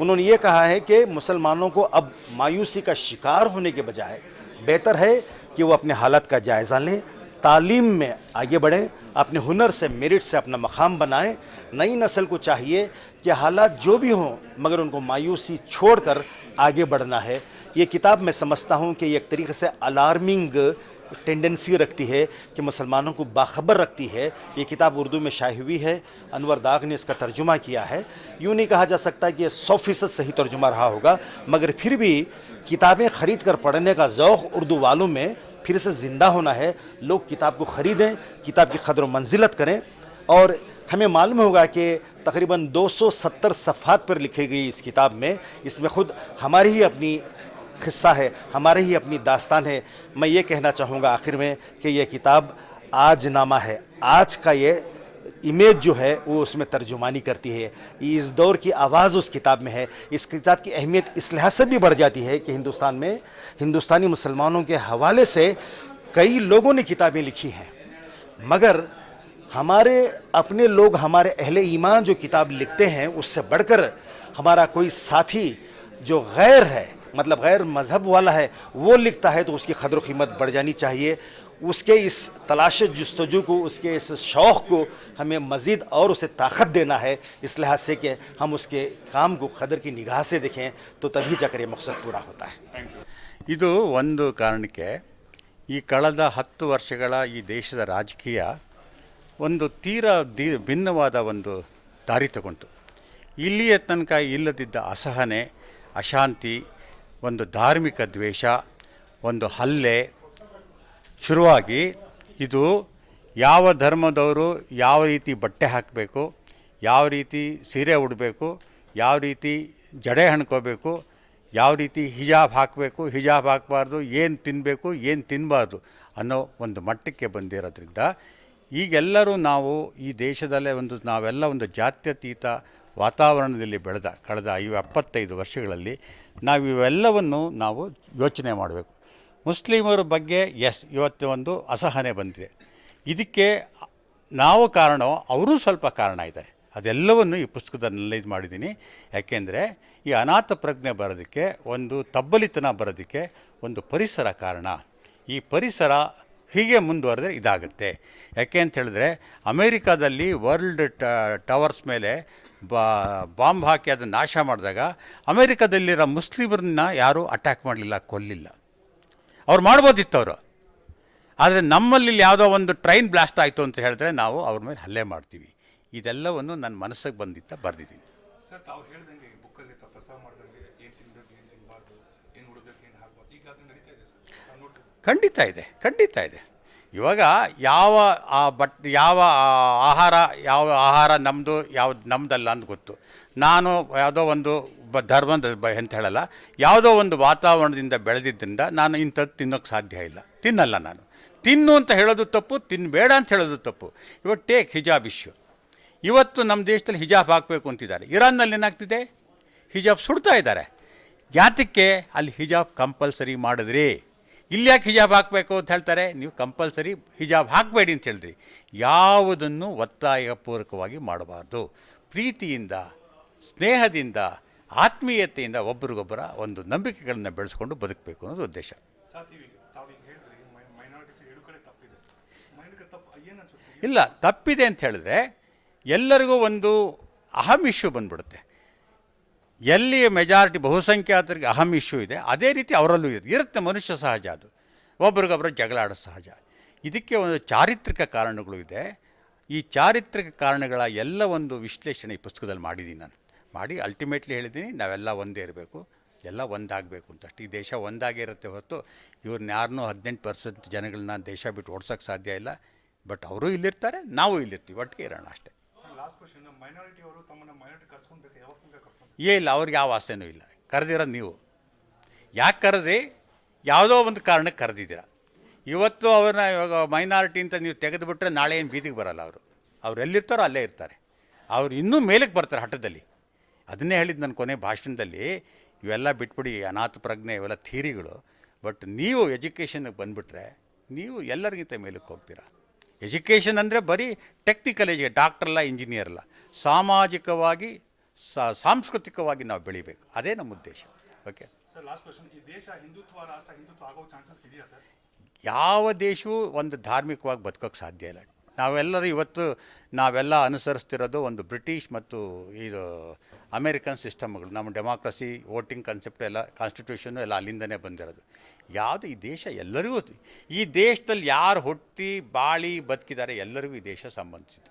उन्होंने ये कहा है कि मुसलमानों को अब मायूसी का शिकार होने के बजाय बेहतर है कि वो अपने हालत का जायज़ा लें, तालीम में आगे बढ़ें, अपने हुनर से, मेरिट से अपना मकाम बनाएं। नई नस्ल को चाहिए कि हालात जो भी हों मगर उनको मायूसी छोड़कर आगे बढ़ना है। ये किताब मैं समझता हूँ कि एक तरीके से अलार्मिंग टेंडेंसी रखती है कि मुसलमानों को बाखबर रखती है। ये किताब उर्दू में शाये हुई है, अनवर दाग ने इसका तर्जुमा किया है। यूँ नहीं कहा जा सकता कि 100% सही तर्जुमा रहा होगा, मगर फिर भी किताबें ख़रीद कर पढ़ने का ज़ौक़ उर्दू वालों में फिर से ज़िंदा होना है। लोग किताब को ख़रीदें, किताब की क़द्र मंजिलत करें। और हमें मालूम होगा कि तकरीबन 270 सफ़हात पर लिखी गई इस किताब में, इसमें ख़ुद हमारी ही अपनी हिस्सा है, हमारे ही अपनी दास्तान है। मैं ये कहना चाहूँगा आखिर में कि ये किताब आज नामा है। आज का ये इमेज जो है वो उसमें तर्जुमानी करती है। इस दौर की आवाज़ उस किताब में है। इस किताब की अहमियत इस लिहाज से भी बढ़ जाती है कि हिंदुस्तान में हिंदुस्तानी मुसलमानों के हवाले से कई लोगों ने किताबें लिखी हैं, मगर हमारे अपने लोग, हमारे अहले ईमान जो किताब लिखते हैं उससे बढ़कर हमारा कोई साथी जो गैर है, मतलब गैर मज़हब वाला है, वो लिखता है तो उसकी क़द्र कीमत बढ़ जानी चाहिए। उसके इस तलाश जुस्तजू को, उसके इस शौक़ को हमें मज़ीद और उसे ताकत देना है, इस लिहाज से कि हम उसके काम को क़द्र की निगाह से देखें, तो तभी जाकर ये मकसद पूरा होता है। ಇದು ಒಂದು ಕಾರಣಕ್ಕೆ ಈ ಕಳೆದ 10 ವರ್ಷಗಳ ಈ ದೇಶದ ರಾಜಕೀಯ ಒಂದು ತೀರಾ ಭಿನ್ನವಾದ ಒಂದು ದಾರಿ ತಗೊಂತು. ಇಲ್ಲಿಯ ತನಕ ಇಲ್ಲದಿದ್ದ ಅಸಹನೆ, ಅಶಾಂತಿ, ಒಂದು ಧಾರ್ಮಿಕ ದ್ವೇಷ, ಒಂದು ಹಲ್ಲೆ ಶುರುವಾಗಿ ಇದು ಯಾವ ಧರ್ಮದವರು ಯಾವ ರೀತಿ ಬಟ್ಟೆ ಹಾಕಬೇಕು, ಯಾವ ರೀತಿ ಸೀರೆ ಉಡಬೇಕು, ಯಾವ ರೀತಿ ಜಡೆ ಹಣ್ಕೋಬೇಕು, ಯಾವ ರೀತಿ ಹಿಜಾಬ್ ಹಾಕಬೇಕು, ಹಿಜಾಬ್ ಹಾಕಬಾರ್ದು, ಏನು ತಿನ್ನಬೇಕು, ಏನು ತಿನ್ನಬಾರ್ದು ಅನ್ನೋ ಒಂದು ಮಟ್ಟಕ್ಕೆ ಬಂದಿರೋದ್ರಿಂದ ಈಗೆಲ್ಲರೂ ನಾವು ಈ ದೇಶದಲ್ಲೇ ನಾವೆಲ್ಲ ಒಂದು ಜಾತ್ಯತೀತ ವಾತಾವರಣದಲ್ಲಿ ಬೆಳೆದ ಕಳೆದ 75 ವರ್ಷಗಳಲ್ಲಿ ನಾವು ಇವೆಲ್ಲವನ್ನು ನಾವು ಯೋಚನೆ ಮಾಡಬೇಕು. ಮುಸ್ಲಿಮರ ಬಗ್ಗೆ ಇವತ್ತು ಒಂದು ಅಸಹನೆ ಬಂದಿದೆ. ಇದಕ್ಕೆ ನಾವು ಕಾರಣವೋ ಅವರೂ ಸ್ವಲ್ಪ ಕಾರಣ ಇದ್ದಾರೆ. ಅದೆಲ್ಲವನ್ನು ಈ ಪುಸ್ತಕದಲ್ಲಿ ಅನಲೈಸ್ ಮಾಡಿದ್ದೀನಿ. ಯಾಕೆಂದರೆ ಈ ಅನಾಥ ಪ್ರಜ್ಞೆ ಬರೋದಕ್ಕೆ, ಒಂದು ತಬ್ಬಲಿತನ ಬರೋದಕ್ಕೆ ಒಂದು ಪರಿಸರ ಕಾರಣ. ಈ ಪರಿಸರ ಹೀಗೆ ಮುಂದುವರೆದ್ರೆ ಇದಾಗುತ್ತೆ. ಯಾಕೆ ಅಂತ ಹೇಳಿದ್ರೆ ಅಮೇರಿಕಾದಲ್ಲಿ ವರ್ಲ್ಡ್ ಟವರ್ಸ್ ಮೇಲೆ ಬಾಂಬ್ ಹಾಕಿ ಅದನ್ನು ನಾಶ ಮಾಡಿದಾಗ ಅಮೇರಿಕಾದಲ್ಲಿರೋ ಮುಸ್ಲಿಮರನ್ನ ಯಾರೂ ಅಟ್ಯಾಕ್ ಮಾಡಲಿಲ್ಲ, ಕೊಲ್ಲಿಲ್ಲ. ಅವ್ರು ಮಾಡ್ಬೋದಿತ್ತು ಅವರು. ಆದರೆ ನಮ್ಮಲ್ಲಿ ಯಾವುದೋ ಒಂದು ಟ್ರೈನ್ ಬ್ಲಾಸ್ಟ್ ಆಯಿತು ಅಂತ ಹೇಳಿದ್ರೆ ನಾವು ಅವ್ರ ಮೇಲೆ ಹಲ್ಲೆ ಮಾಡ್ತೀವಿ. ಇದೆಲ್ಲವನ್ನು ನನ್ನ ಮನಸ್ಸಿಗೆ ಬರೆದಿದ್ದೀನಿ. ಸರ್, ತಾವು ಹೇಳ್ದಂಗೆ ಬುಕ್ಕಲ್ಲಿ ಪ್ರಸ್ತಾವ ಮಾಡ್ದಂಗೆ ಏನು ತಿನ್ನಬೇಕು, ಏನು ತಿನ್ನಬಾರ್ದು, ಏನು ಉಡಬೇಕು, ಏನು ಹಾಕಬಾರ್ದು, ಈಗ ಅದು ನಡೀತಾ ಇದೆ ಸರ್? ಖಂಡಿತ ಇದೆ. ಇವಾಗ ಯಾವ ಆಹಾರ ನಮ್ಮದು, ಯಾವ್ದು ನಮ್ಮದಲ್ಲ ಅಂತ ಗೊತ್ತು. ನಾನು ಯಾವುದೋ ಒಂದು ಧರ್ಮದ ಅಂತ ಹೇಳಲ್ಲ, ಯಾವುದೋ ಒಂದು ವಾತಾವರಣದಿಂದ ಬೆಳೆದಿದ್ದರಿಂದ ನಾನು ಇಂಥದ್ದು ತಿನ್ನೋಕ್ಕೆ ಸಾಧ್ಯ ಇಲ್ಲ, ತಿನ್ನಲ್ಲ. ನಾನು ತಿನ್ನು ಅಂತ ಹೇಳೋದು ತಪ್ಪು, ತಿನ್ನಬೇಡ ಅಂತ ಹೇಳೋದು ತಪ್ಪು. ಇವಾಗ ಟೇಕ್ ಹಿಜಾಬ್ ಇಶ್ಯೂ. ಇವತ್ತು ನಮ್ಮ ದೇಶದಲ್ಲಿ ಹಿಜಾಬ್ ಹಾಕಬೇಕು ಅಂತಿದ್ದಾರೆ. ಇರಾನ್ನಲ್ಲಿ ಏನಾಗ್ತಿದೆ, ಹಿಜಾಬ್ ಸುಡ್ತಾ ಇದ್ದಾರೆ. ಯಾತಕ್ಕೆ? ಅಲ್ಲಿ ಹಿಜಾಬ್ ಕಂಪಲ್ಸರಿ ಮಾಡಿದ್ರಿ. ಇಲ್ಲಿ ಯಾಕೆ ಹಿಜಾಬ್ ಹಾಕಬೇಕು ಅಂತ ಹೇಳ್ತಾರೆ? ನೀವು ಕಂಪಲ್ಸರಿ ಹಿಜಾಬ್ ಹಾಕಬೇಡಿ ಅಂತ ಹೇಳಿದ್ರಿ. ಯಾವುದನ್ನು ಒತ್ತಾಯಪೂರ್ವಕವಾಗಿ ಮಾಡಬಾರ್ದು. ಪ್ರೀತಿಯಿಂದ, ಸ್ನೇಹದಿಂದ, ಆತ್ಮೀಯತೆಯಿಂದ ಒಬ್ಬರಿಗೊಬ್ಬರ ಒಂದು ನಂಬಿಕೆಗಳನ್ನು ಬೆಳೆಸ್ಕೊಂಡು ಬದುಕಬೇಕು ಅನ್ನೋದು ಉದ್ದೇಶ. ಇಲ್ಲ, ತಪ್ಪಿದೆ ಅಂತ ಹೇಳಿದ್ರೆ ಎಲ್ಲರಿಗೂ ಒಂದು ಅಹಂ ಇಶ್ಯೂ ಬಂದ್ಬಿಡುತ್ತೆ. ಎಲ್ಲಿ ಮೆಜಾರಿಟಿ ಬಹುಸಂಖ್ಯಾತರಿಗೆ ಅಹಂ ಇಶ್ಯೂ ಇದೆ, ಅದೇ ರೀತಿ ಅವರಲ್ಲೂ ಇರುತ್ತೆ. ಮನುಷ್ಯ ಸಹಜ, ಅದು ಒಬ್ರಿಗೊಬ್ಬರು ಜಗಳ ಆಡೋ ಸಹಜ. ಇದಕ್ಕೆ ಒಂದು ಚಾರಿತ್ರಿಕ ಕಾರಣಗಳು ಇದೆ. ಈ ಚಾರಿತ್ರಿಕ ಕಾರಣಗಳ ಎಲ್ಲ ಒಂದು ವಿಶ್ಲೇಷಣೆ ಈ ಪುಸ್ತಕದಲ್ಲಿ ಮಾಡಿದ್ದೀನಿ. ನಾನು ಅಲ್ಟಿಮೇಟ್ಲಿ ಹೇಳಿದ್ದೀನಿ, ನಾವೆಲ್ಲ ಒಂದೇ ಇರಬೇಕು, ಎಲ್ಲ ಒಂದಾಗಬೇಕು ಅಂತ. ಈ ದೇಶ ಒಂದಾಗಿರುತ್ತೆ ಹೊರತು ಇವ್ರನ್ನ ಯಾರನ್ನೂ 18% ಜನಗಳನ್ನ ದೇಶ ಬಿಟ್ಟು ಓಡ್ಸೋಕ್ಕೆ ಸಾಧ್ಯ ಇಲ್ಲ. ಬಟ್ ಅವರು ಇಲ್ಲಿರ್ತಾರೆ, ನಾವು ಇಲ್ಲಿರ್ತೀವಿ, ಒಟ್ಟಿಗೆ ಇರೋಣ ಅಷ್ಟೇ. ಇಲ್ಲ, ಅವ್ರಿಗೆ ಯಾವ ಆಸೆನೂ ಇಲ್ಲ. ಕರೆದಿರೋದು ನೀವು. ಯಾಕೆ ಕರೆದ್ರಿ? ಯಾವುದೋ ಒಂದು ಕಾರಣಕ್ಕೆ ಕರೆದಿದ್ದೀರ. ಇವತ್ತು ಅವ್ರನ್ನ ಇವಾಗ ಮೈನಾರಿಟಿ ಅಂತ ನೀವು ತೆಗೆದುಬಿಟ್ರೆ ನಾಳೆ ಏನು ಬೀದಿಗೆ ಬರಲ್ಲ. ಅವ್ರು ಎಲ್ಲಿರ್ತಾರೋ ಅಲ್ಲೇ ಇರ್ತಾರೆ. ಅವ್ರು ಇನ್ನೂ ಮೇಲಕ್ಕೆ ಬರ್ತಾರೆ ಹಠದಲ್ಲಿ. ಅದನ್ನೇ ಹೇಳಿದ್ದು ನನ್ನ ಕೊನೆ ಭಾಷಣದಲ್ಲಿ, ಇವೆಲ್ಲ ಬಿಟ್ಬಿಡಿ, ಅನಾಥ ಪ್ರಜ್ಞೆ, ಇವೆಲ್ಲ ಥಿಯರಿಗಳು. ಬಟ್ ನೀವು ಎಜುಕೇಷನ್ಗೆ ಬಂದುಬಿಟ್ರೆ ನೀವು ಎಲ್ಲರಿಗಿಂತ ಮೇಲಕ್ಕೆ ಹೋಗ್ತೀರಾ. ಎಜುಕೇಷನ್ ಅಂದರೆ ಬರೀ ಟೆಕ್ನಿಕಲ್ ಡಾಕ್ಟರ್ ಅಲ್ಲ, ಇಂಜಿನಿಯರ್ ಅಲ್ಲ, ಸಾಮಾಜಿಕವಾಗಿ ಸಾಂಸ್ಕೃತಿಕವಾಗಿ ನಾವು ಬೆಳಿಬೇಕು. ಅದೇ ನಮ್ಮ ಉದ್ದೇಶ. Okay sir, last question. ಈ ದೇಶ ಹಿಂದುತ್ವ ರಾಷ್ಟ್ರ ಹಿಂದುತ್ವ ಆಗೋ ಚಾನ್ಸಸ್ ಇದೆಯಾ ಸರ್? ಯಾವ ದೇಶವೂ ಒಂದು ಧಾರ್ಮಿಕವಾಗಿ ಬದುಕೋಕ್ಕೆ ಸಾಧ್ಯ ಇಲ್ಲ. ನಾವೆಲ್ಲರೂ ಇವತ್ತು ನಾವೆಲ್ಲ ಅನುಸರಿಸ್ತಿರೋದು ಒಂದು ಬ್ರಿಟಿಷ್ ಮತ್ತು ಇದು ಅಮೇರಿಕನ್ ಸಿಸ್ಟಮ್ಗಳು. ನಮ್ಮ ಡೆಮಾಕ್ರಸಿ, ವೋಟಿಂಗ್ ಕಾನ್ಸೆಪ್ಟ್ ಎಲ್ಲ, ಕಾನ್ಸ್ಟಿಟ್ಯೂಷನ್ನು ಎಲ್ಲ ಅಲ್ಲಿಂದನೇ ಬಂದಿರೋದು. ಯಾವುದು ಈ ದೇಶ ಎಲ್ಲರಿಗೂ, ಈ ದೇಶದಲ್ಲಿ ಯಾರು ಹುಟ್ಟಿ ಬಾಳಿ ಬದುಕಿದ್ದಾರೆ ಎಲ್ಲರಿಗೂ ಈ ದೇಶ ಸಂಬಂಧಿಸಿದೆ.